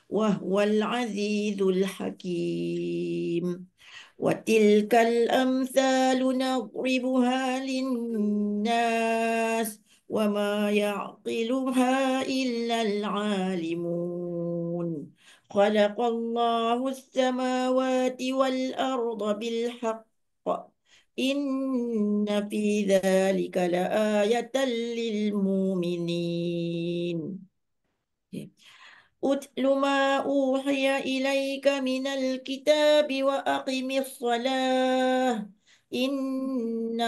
وهو العزيز الحكيم وتلك الأمثال نضربها للناس وما يعقلها إلا العالمون خلق الله السماوات والأرض بالحق إن في ذلك لآية للمؤمنين أتل ما أوحي إليك من الكتاب وأقم الصلاة إن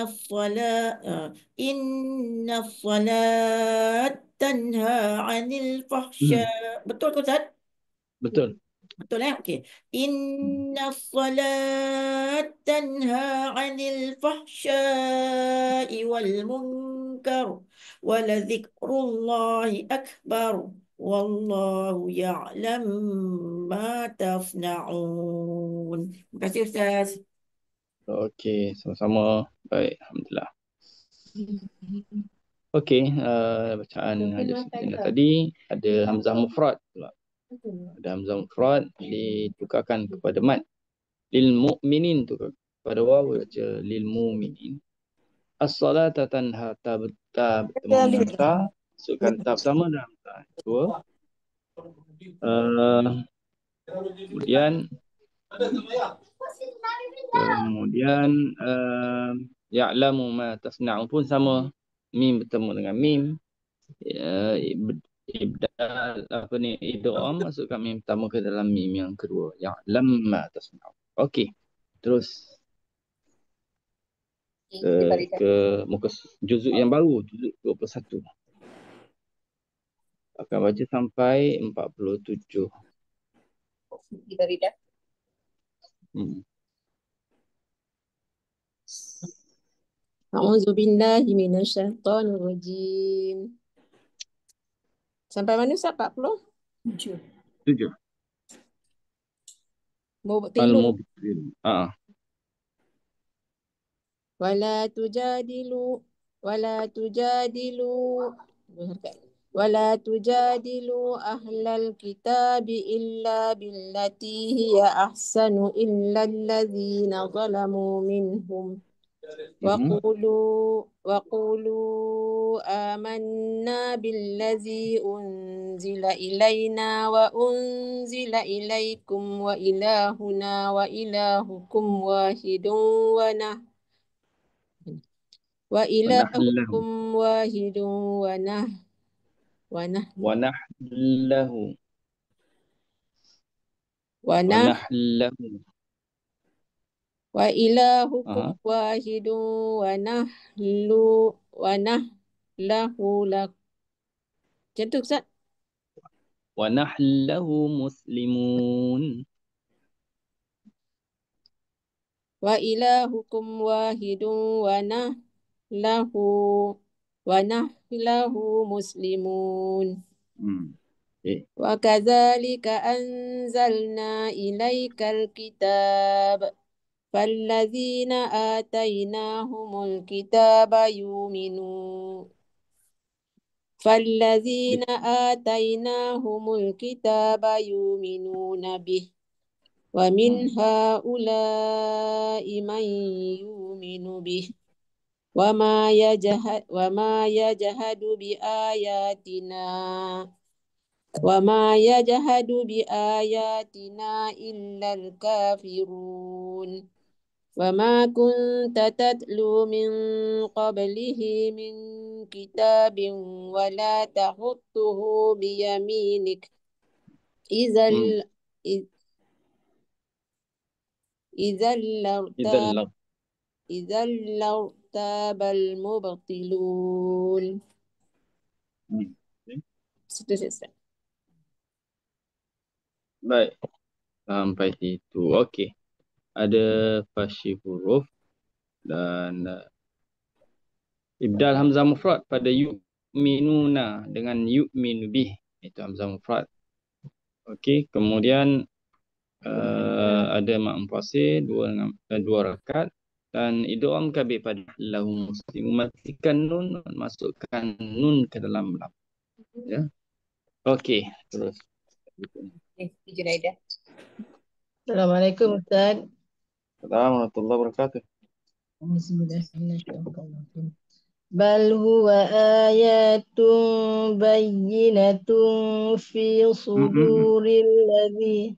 الصلاة تنهى عن الفحشاء betul ke Ustaz? Betul. Betul okey. Inna salat tanha 'anil fahsya'i wal munkar wa la dzikrullahi akbar wallahu ya'lam ma tasna'un. Terima kasih Ustaz. Okey, sama-sama. Baik, alhamdulillah. Okey, bacaan Haji Sufyan tadi ada hamzah mufrad pula. Ada hamzah mufrad ditukarkan kepada mat. Lil mu'minin tu pada waw baca lil mu'minin. As-salata tanha ta bertemu dengan ta, masukkan ta pertama dalam ta kedua. Kemudian ya'lamu ma tasna'u pun sama, mim bertemu dengan mim. Ibdal idgham, masukkan mim pertama ke dalam mim yang kedua. Ya'lam ma tasna'u. Okey. Terus ke muka juzuk yang baru, juzuk 21. Akan baca sampai 47. Farida. A'udzu billahi minasyaitonir rajim. Sampai mana Ustaz? 40? 7. Mubtilun. ولا تجادلوا أهل الكتاب إلا بالتي هي أحسن إلا الذين ظلموا منهم وقولوا آمنا بالذي أنزل إلينا وأنزل إليكم وإلهنا وإلهكم واحد وإلهكم واحد وإلهكم واحد ونحله لك. Macam tu Ustaz? وَنَحْلَهُ مُسْلِمُونَ. وإلهكم واحد ونحله مسلمون. وكذلك أنزلنا إليك الكتاب فالذين آتيناهم الكتاب يؤمنون به ومن هؤلاء من يؤمن به وما يجهد بآياتنا إلا الكافرون وما كنت تتلو من قبله من كتاب ولا تخطه بيمينك إذا لارتاب المبطلون. Situ Ustaz. Baik, sampai situ. Okey. Ada fasyi huruf dan ibdal hamzah mufrad pada yu'minuna dengan yu'minu bih. Itu hamzah mufrad. Okey, kemudian ada mak mufassir dua rakaat dan idgham kabir pada lahu muslim, mematikan nun, masukkan nun ke dalam lam. Ya. Okey, terus. Junaidah. Assalamualaikum Ustaz. Assalamualaikum warahmatullahi wabarakatuh. Bismillahirrahmanirrahim. Bal huwa ayatun bayyinatun fi suduril ladzi.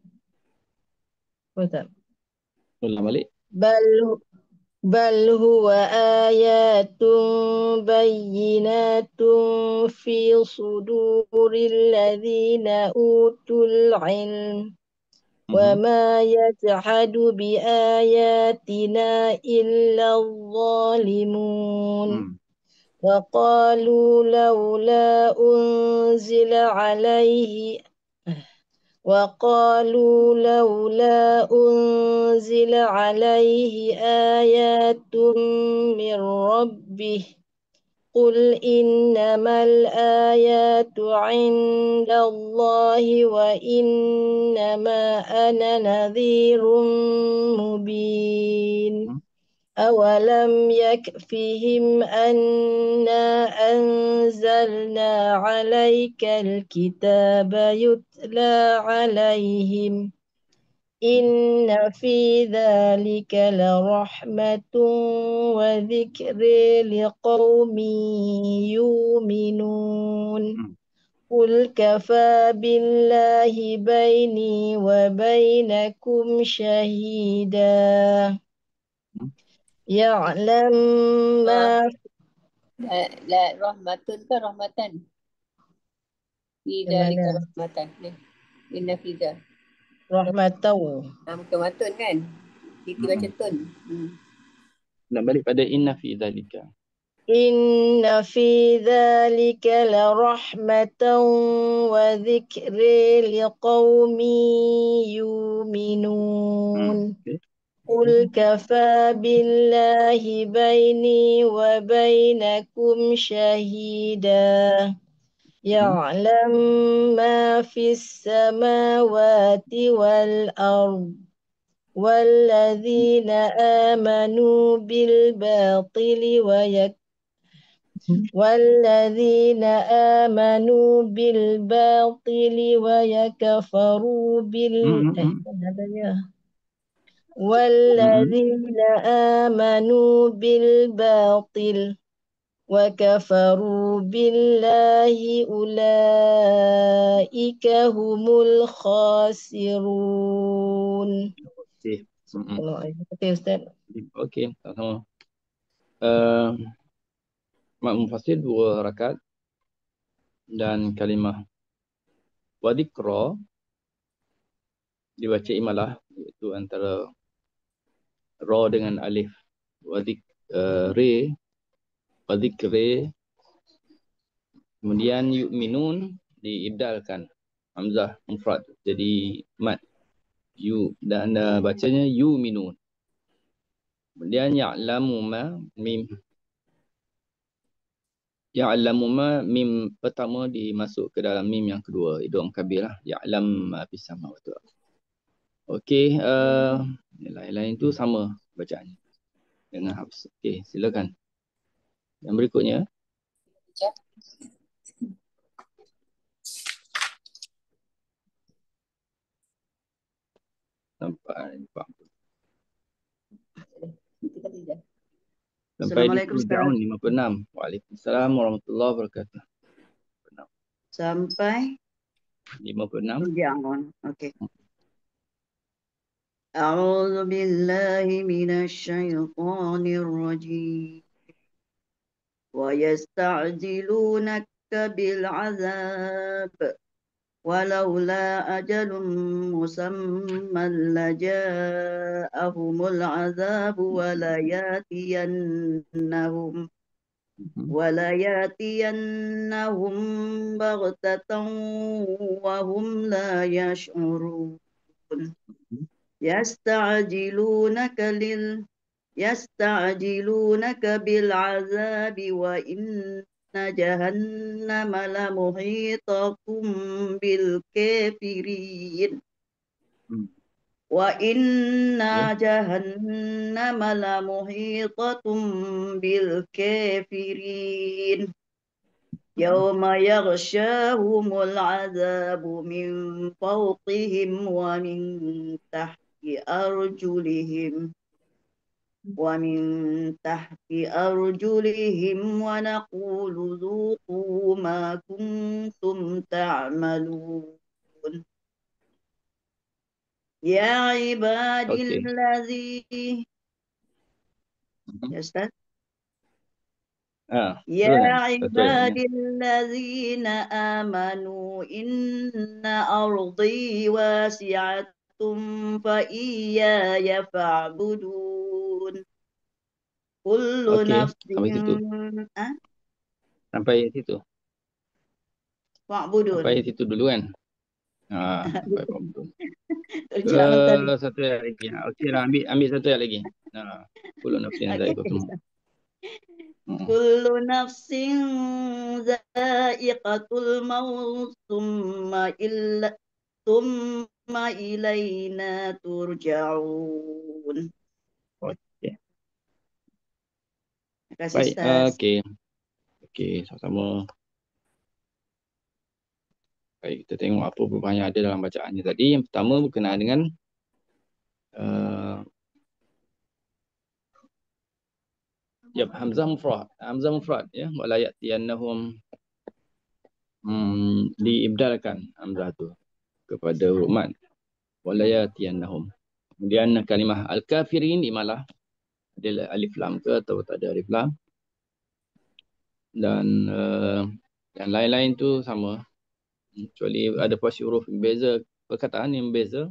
Ustaz. Ulang balik. بل هو آيات بينات في صدور الذين أوتوا العلم وما يجحد بآياتنا إلا الظالمون وقالوا لولا أنزل عليه آيات من ربه قل إنما الآيات عند الله وإنما أنا نذير مبين أولم يكفهم أنا أنزلنا عليك الكتاب يتلى عليهم إن في ذلك لرحمة وذكر لقوم يؤمنون قل كفى بالله بيني وبينكم شهيدا يعلم ما لا rahmatun ke rahmatan? Fida lika rahmatan. Inna fida. Rahmatau. Bukan matun kan? Titi baca tun. Nak balik pada inna fi dzalika. Inna fi dzalika la rahmatan wa dzikri liqaumin yu'minun. Qul kafa billahi baini wa bainakum shahida. يعلم ما في السماوات والأرض والذين آمنوا بالباطل ويكفروا والذين آمنوا بالباطل وكفروا بالله أولئك هم الخاسرون. Okey, sama. Mak mufassir 2 rakaat dan kalimah wadikra dibaca imalah, iaitu antara ra dengan alif. Wadikre, kemudian yu'minun diibdalkan hamzah mufrad jadi mat dan bacanya yu'minun. Kemudian ya'lamu ma mim pertama dimasuk ke dalam mim yang kedua, idgham kabir lah. Ya'lam ma fis samawati. Okey, yang lain tu sama bacaannya dengan Hafs. Okey, silakan. Yang berikutnya. sampai Kita kata je. sampai di Assalamualaikum Ustaz. Fir'aun 56. Waalaikumsalam warahmatullahi wabarakatuh. Sampai 56. Fir'aun. Okey. أعوذ بالله من الشيطان الرجيم ويستعجلونك بالعذاب ولولا أجل مسمى لجاءهم العذاب ولياتينهم بغتة وهم لا يشعرون يستعجلونك بالعذاب وإن جهنم لمحيطة بالكافرين وإن جهنم لمحيطة بالكافرين يوم يغشاهم العذاب من فوقهم ومن تحت أرجلهم ونقول ذوقوا ما كنتم تعملون يا عبادي الذي يا عبادي الذين آمنوا إن أرضي واسعة فإياي فاعبدون كل نفس Sampai situ. فاعبدون. Sampai situ dulu kan. Sampai fa'budun. Satu ayat lagi. Okey lah, ambil satu ayat lagi. Kullu nafsin dha'iqatul maut. كل نفس ذائقة الموت ثم إلينا ترجعون. Okey. Terima kasih, Baik, Ustaz. okey, sama-sama. Baik, kita tengok apa perubahan yang ada dalam bacaannya tadi. Yang pertama berkenaan dengan Hamzah mufrad ya, wala ya'tiyannahum diibdalkan Hamzah tu kepada huruf mad, wala ya'tiyannahum. Kemudian kalimah al-kafirin imalah ada alif lam ke atau tak ada alif lam, dan yang lain-lain tu sama, kecuali ada posisi huruf beza, perkataan yang beza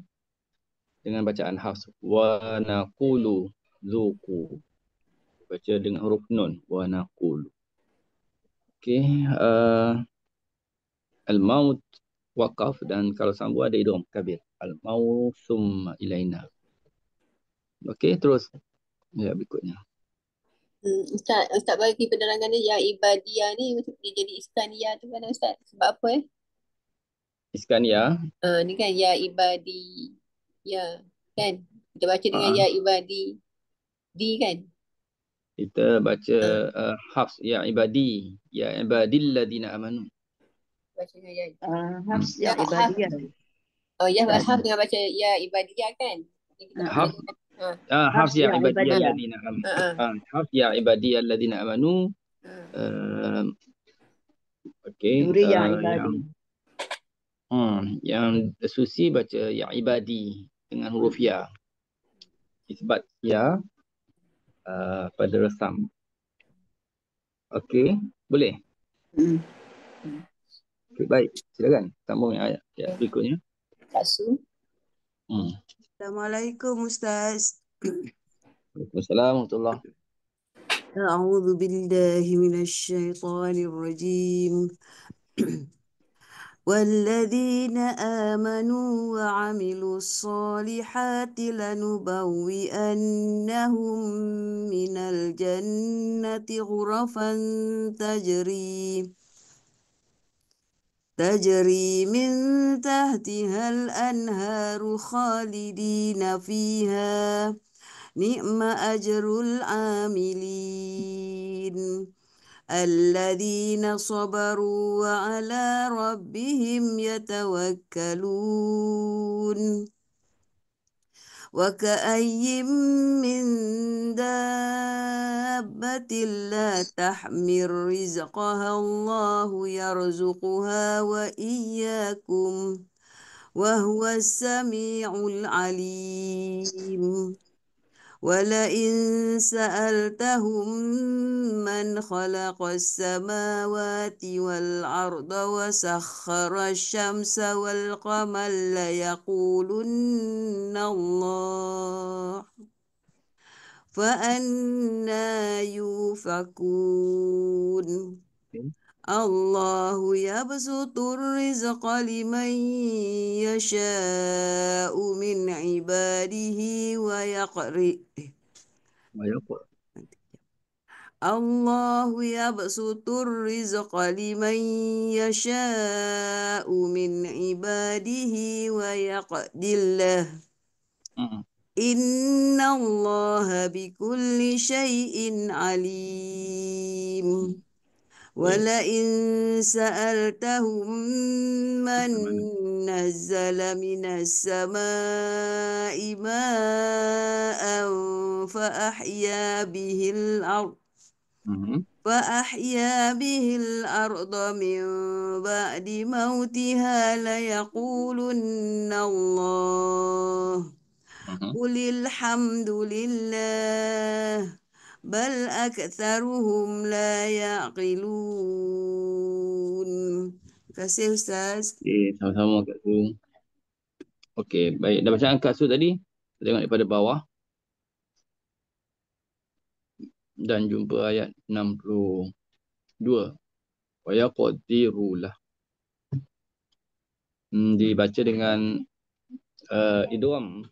dengan bacaan Hafs. Wa naqulu zuqu, baca dengan huruf nun, wa naqulu. Okey, al-maut waqaf, dan kalau sambung ada idgham kabir, al-maut summa ilaina. Okey, terus ya berikutnya. Ustaz bagi penerangan dia, ya ibadiyah ni dia jadi iskaniyah tu kan Ustaz? Sebab apa Iskaniyah. Ni kan ya ibadiyah kan? Kita baca dengan ya ibadi di kan? Kita baca Hafs ya ibadil ladina amanu. Baca dengan ya Hafs ya ibadiyah. Oh ya, Hafs dengan baca ya ibadiyah kan? Hafs ya ibadiyah alladhina amanu. Hafs ya ibadiyah alladhina amanu. Okey. Yang Susi baca ya ibadi dengan huruf ya. Isbat ya pada resam. Okey, boleh? Okay, baik, silakan sambung ayat berikutnya. Kasu. Assalamualaikum Ustaz. Waalaikumsalam warahmatullahi. A'udzu billahi minasyaitonir rajim. والذين آمنوا وعملوا الصالحات لنبوئنهم من الجنة غرفا تجري من تحتها الأنهار خالدين فيها نعم أجر العاملين الذين صبروا وعلى ربهم يتوكلون وكأي من دابة لا تحمل رزقها الله يرزقها وإياكم وهو السميع العليم ولئن سألتهم من خلق السماوات والأرض وسخر الشمس والقمر ليقولن الله فأنا يؤفكون الله يبسط الرزق لمن يشاء من عباده ويقدر الله يبسط الرزق لمن يشاء من عباده ويقدر له إن الله بكل شيء عليم ولئن سألتهم من نزل من السماء ماء فأحيا به الأرض من بعد موتها ليقولن الله قل الحمد لله بل أكثرهم لا يعقلون. Terima kasih Ustaz. Okey, sama-sama Kak Su. Okey, baik. Dah bacaan Kak Su tadi. Tengok daripada bawah. Dan jumpa ayat 62. Wa yaqdirulah. Dibaca dengan idgham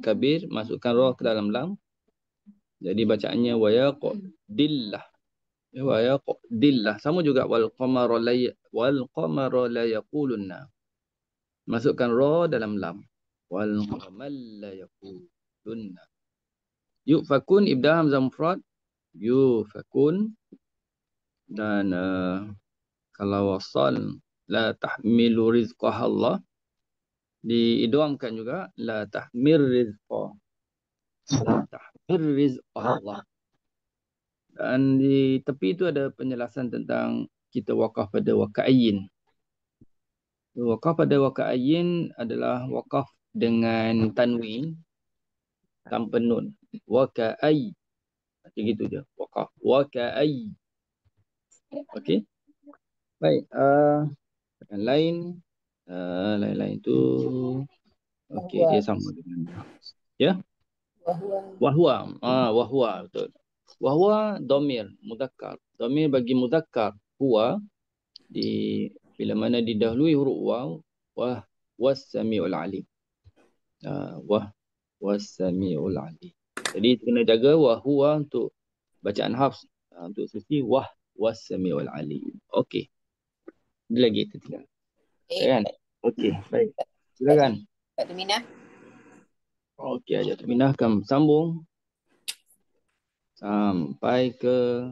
kabir, masukkan ra ke dalam lam. Jadi bacaannya wa yaqdillah. Wa yaqdillah. Sama juga wal qamara la yaqulunna. Masukkan ra dalam lam. Wal qamara la yaqulunna. Yufakun ibda hamzah mufrad. Yufakun. Dan kalau wasal la tahmilu rizqaha Allah, diidghamkan juga la tahmir rizqa. La tahmir rizqaha Allah. Dan di tepi itu ada penjelasan tentang kita wakaf pada waka'ayin. Wakaf pada waka'ayin adalah wakaf dengan tanwin tanpa nun. Waka'ay. Macam gitu je. Wakaf. Waka'ay. Okey. Baik. Yang lain tu. Okey, dia sama dengan. Ya? Wahwa. Wahwa. Betul. Wahwa domir mudzakkar. Domir bagi mudzakkar huwa bila mana didahului huruf waw was-sami'ul alim. Was-sami'ul alim. Jadi kena jaga wahwa untuk bacaan Hafs. Untuk sesi was-sami'ul alim. Okey. Ada lagi tertinggal. Kan? Okey, baik. Silakan. Kak Tuminah. Okey, Ajak Tuminah akan sambung sampai ke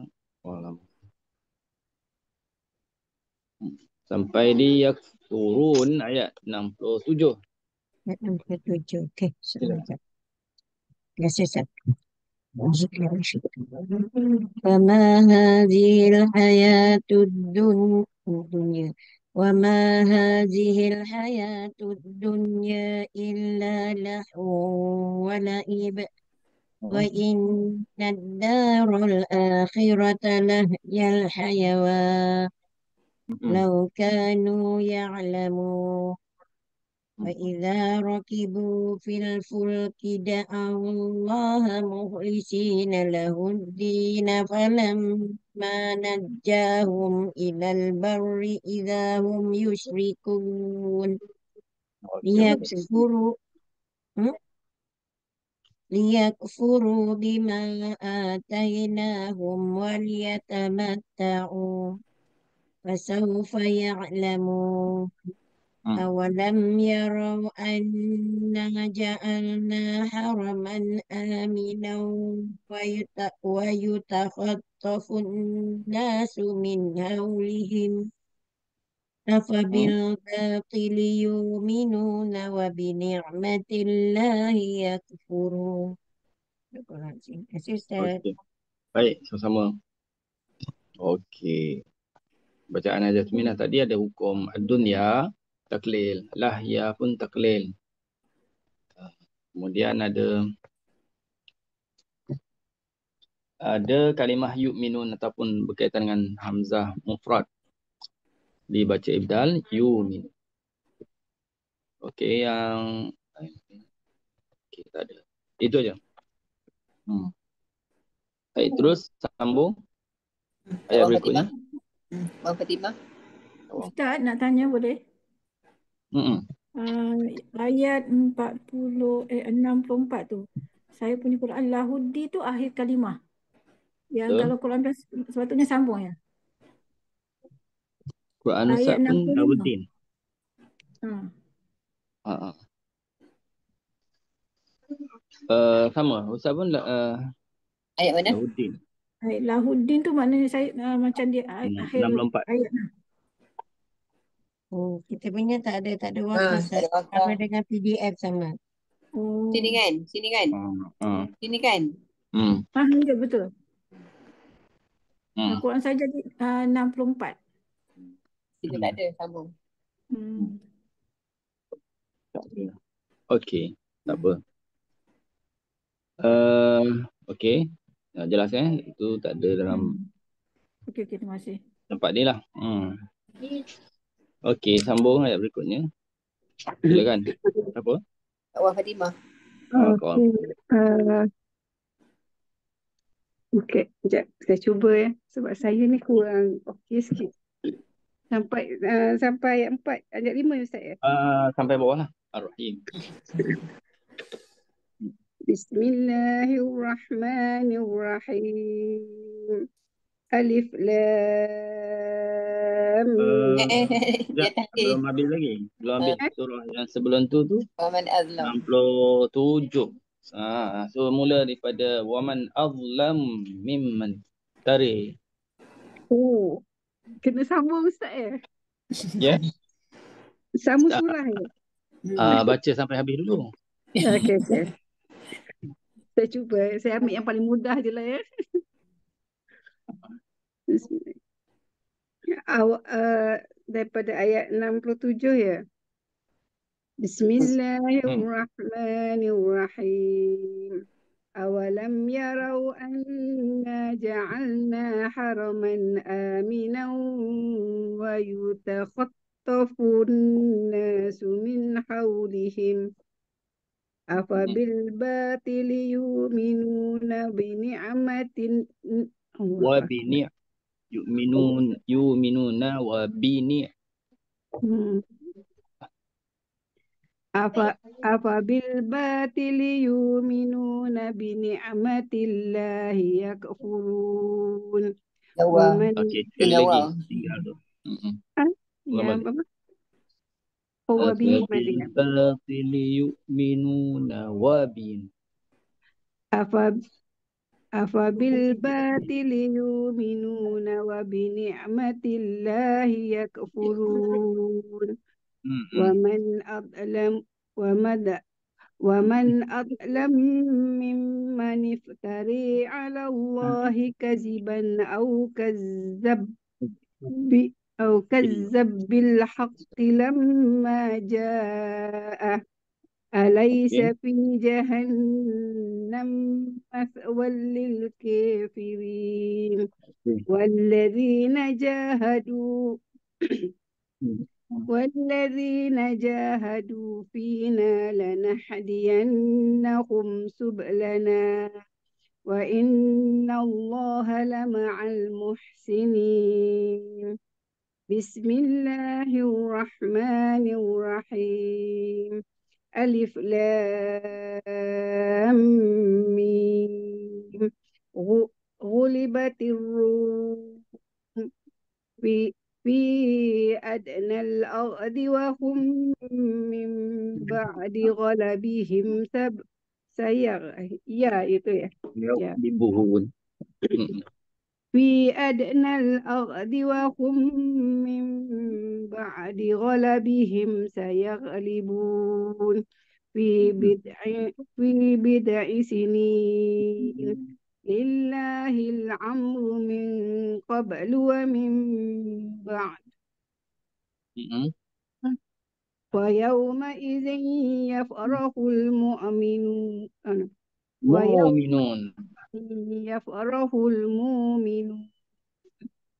sampai di yakfurun ayat 67. Ayat 67. Okey, sebentar. Terima kasih Ustaz. فما هذه الحياة الدنيا وما هذه الحياة الدنيا إلا لهو ولعب وإن الدار الآخرة لهي الحيوان لو كانوا يعلمون وإذا ركبوا في الفلك دعوا الله مخلصين له الدين فلما نجاهم إلى البر إذا هم يشركون ليكفروا بما آتيناهم وليتمتعوا فسوف يعلمون أولم يروا أنا جعلنا حرما آمنا ويتخطف الناس من حولهم أفبالباطل يؤمنون وبنعمة الله يكفرون. Terima kasih Ustaz. Okey. Baik, sama-sama. Okey. Bacaan Hajah Minah tadi ada hukum ad-dunya taklil, lahya pun taklil. Kemudian ada kalimah yu'minun ataupun berkaitan dengan hamzah mufrad dibaca ibdal yu'min. Okey, yang kita ada. Itu aja. Baik, terus sambung ayat Abang berikutnya. Fatimah. Abang Fatimah. Ustaz nak tanya boleh? Ayat 64 tu. Saya punya Quran lahudi tu akhir kalimah. Yang Betul. kalau Quran sepatutnya sambung ya. Quran Ayat Ustaz pun 65. Dawuddin. Sama. Ustaz pun Ayat mana? Dawuddin. Ayat lahudin tu maknanya saya macam dia akhir 64. ayat. Oh, kita punya tak ada wakaf Tak ada wakaf. sama dengan PDF sama. Oh. Sini kan? Sini kan? Sini kan? Ya betul. Quran saya jadi 64. Kita tak ada sambung. Okey, tak apa. Okey. Jelas itu tak ada dalam Okey, terima kasih. tempat ni lah. Okey, sambung ayat berikutnya. Silakan. Apa? Abang Fatimah. Okey. Okey, sekejap. Saya cuba ya. Sebab saya ni kurang okey sikit. Sampai ayat 4, ayat 5 Ustaz ya? Sampai bawah lah. Ar-Rahim. Bismillahirrahmanirrahim. Alif Lam Dia tahlil. Belum habis lagi. Belum habis surah yang sebelum tu. Waman azlam. 67. So mula daripada waman azlam mimman tari. Oh, kena sambung Ustaz ya? Ya. Sambung surah ya? Baca sampai habis dulu. Okey. Saya cuba. Saya ambil yang paling mudah je lah ya. Daripada ayat 67 ya. Bismillahirrahmanirrahim. Awalam yarau anna ja'alna haraman aminan wa yutakhattafun nasu min hawlihim. Afabil batili yu'minuna bini'amatin Wa bini' yu'minuna wa bini' Afabil batili yu'minuna bini'amatillahi yakfurun. Okey, sekali lagi. Tinggal tu. Ya, apa? Afabil batili yu'minuna wa bini' Afabil batili yu'minuna wa bini'amatillahi yakfurun. ومن أظلم ممن افتري على الله كذبا أو كذب بالحق لما جاءه أليس في جهنم مثوى للكافرين والذين جاهدوا فينا لنهدينهم سبلنا وإن الله لمع المحسنين. بسم الله الرحمن الرحيم. ألف لام ميم. غلبت الروم في أدنى الأرض وهم من بعد غلبهم يغلبون في أدنى الأرض وهم من بعد غلبهم سيغلبون في بضع سنين لله الأمر من قبل ومن بعد ويومئذ يفرح المؤمنون Mu'minun. يفرح المؤمنون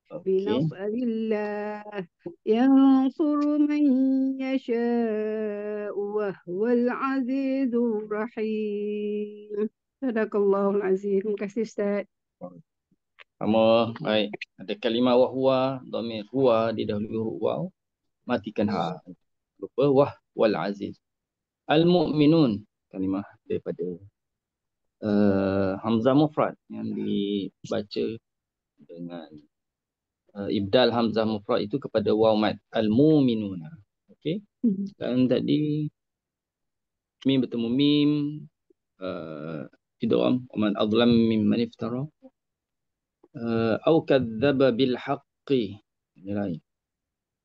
بنصر الله ينصر من يشاء وهو العزيز الرحيم. صدق الله العظيم. Terima kasih Ustaz. Sama, baik. Ada kalimah wahwa, dhamir huwa didahului huruf waw, matikan ha. Lupa wah wal aziz. Al-mu'minun, kalimah daripada hamzah mufrad yang dibaca dengan ibdal hamzah mufrad itu kepada waw mad. Al-mu'minuna. Okey. Dan tadi mim bertemu mim, idgham, man adlam mimman iftara au kadzdzaba bil haqqi. Ini lain.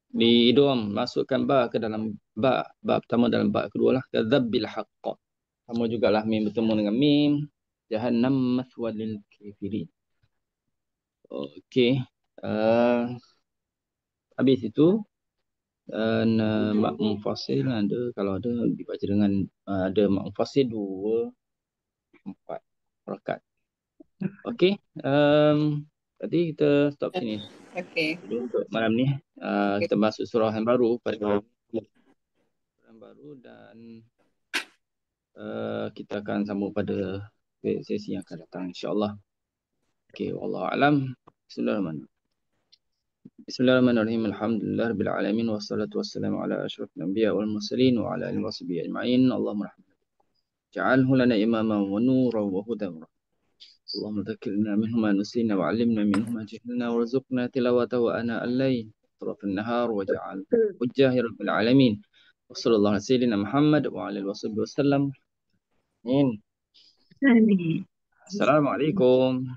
Di idgham masukkan ba ke dalam ba pertama dalam ba kedua lah, kadzdzab bil haqq. Sama jugalah mim bertemu dengan mim, jahannam mathwal lil kafirin. Okey. Habis itu mak mufasil ada, kalau ada dibaca dengan ada mak mufasil 2 4 rakaat. Okey. Tadi kita stop sini. Okey. Untuk malam ni kita masuk surah yang baru pada yang baru, dan kita akan sambung pada sesi yang akan datang insya-Allah. Okey, wallahu alam. Bismillahirrahmanirrahim. Alhamdulillahirabbil alamin wassalatu wassalamu ala asyrafil anbiya wal mursalin wa ala alihi washabihi ajma'in. Allahumma ja'alhu lana imaman wa nuran wa hudan. Allahumma dhakkirna minhu ma nusina wa 'allimna minhu ma jahilna warzuqna tilawatahu ana al-lail atrafan nahar waj'al hujjah ya rabbil alamin. Wassallallahu ala sayyidina Muhammad wa ala alihi wasallam. Amin. Assalamualaikum.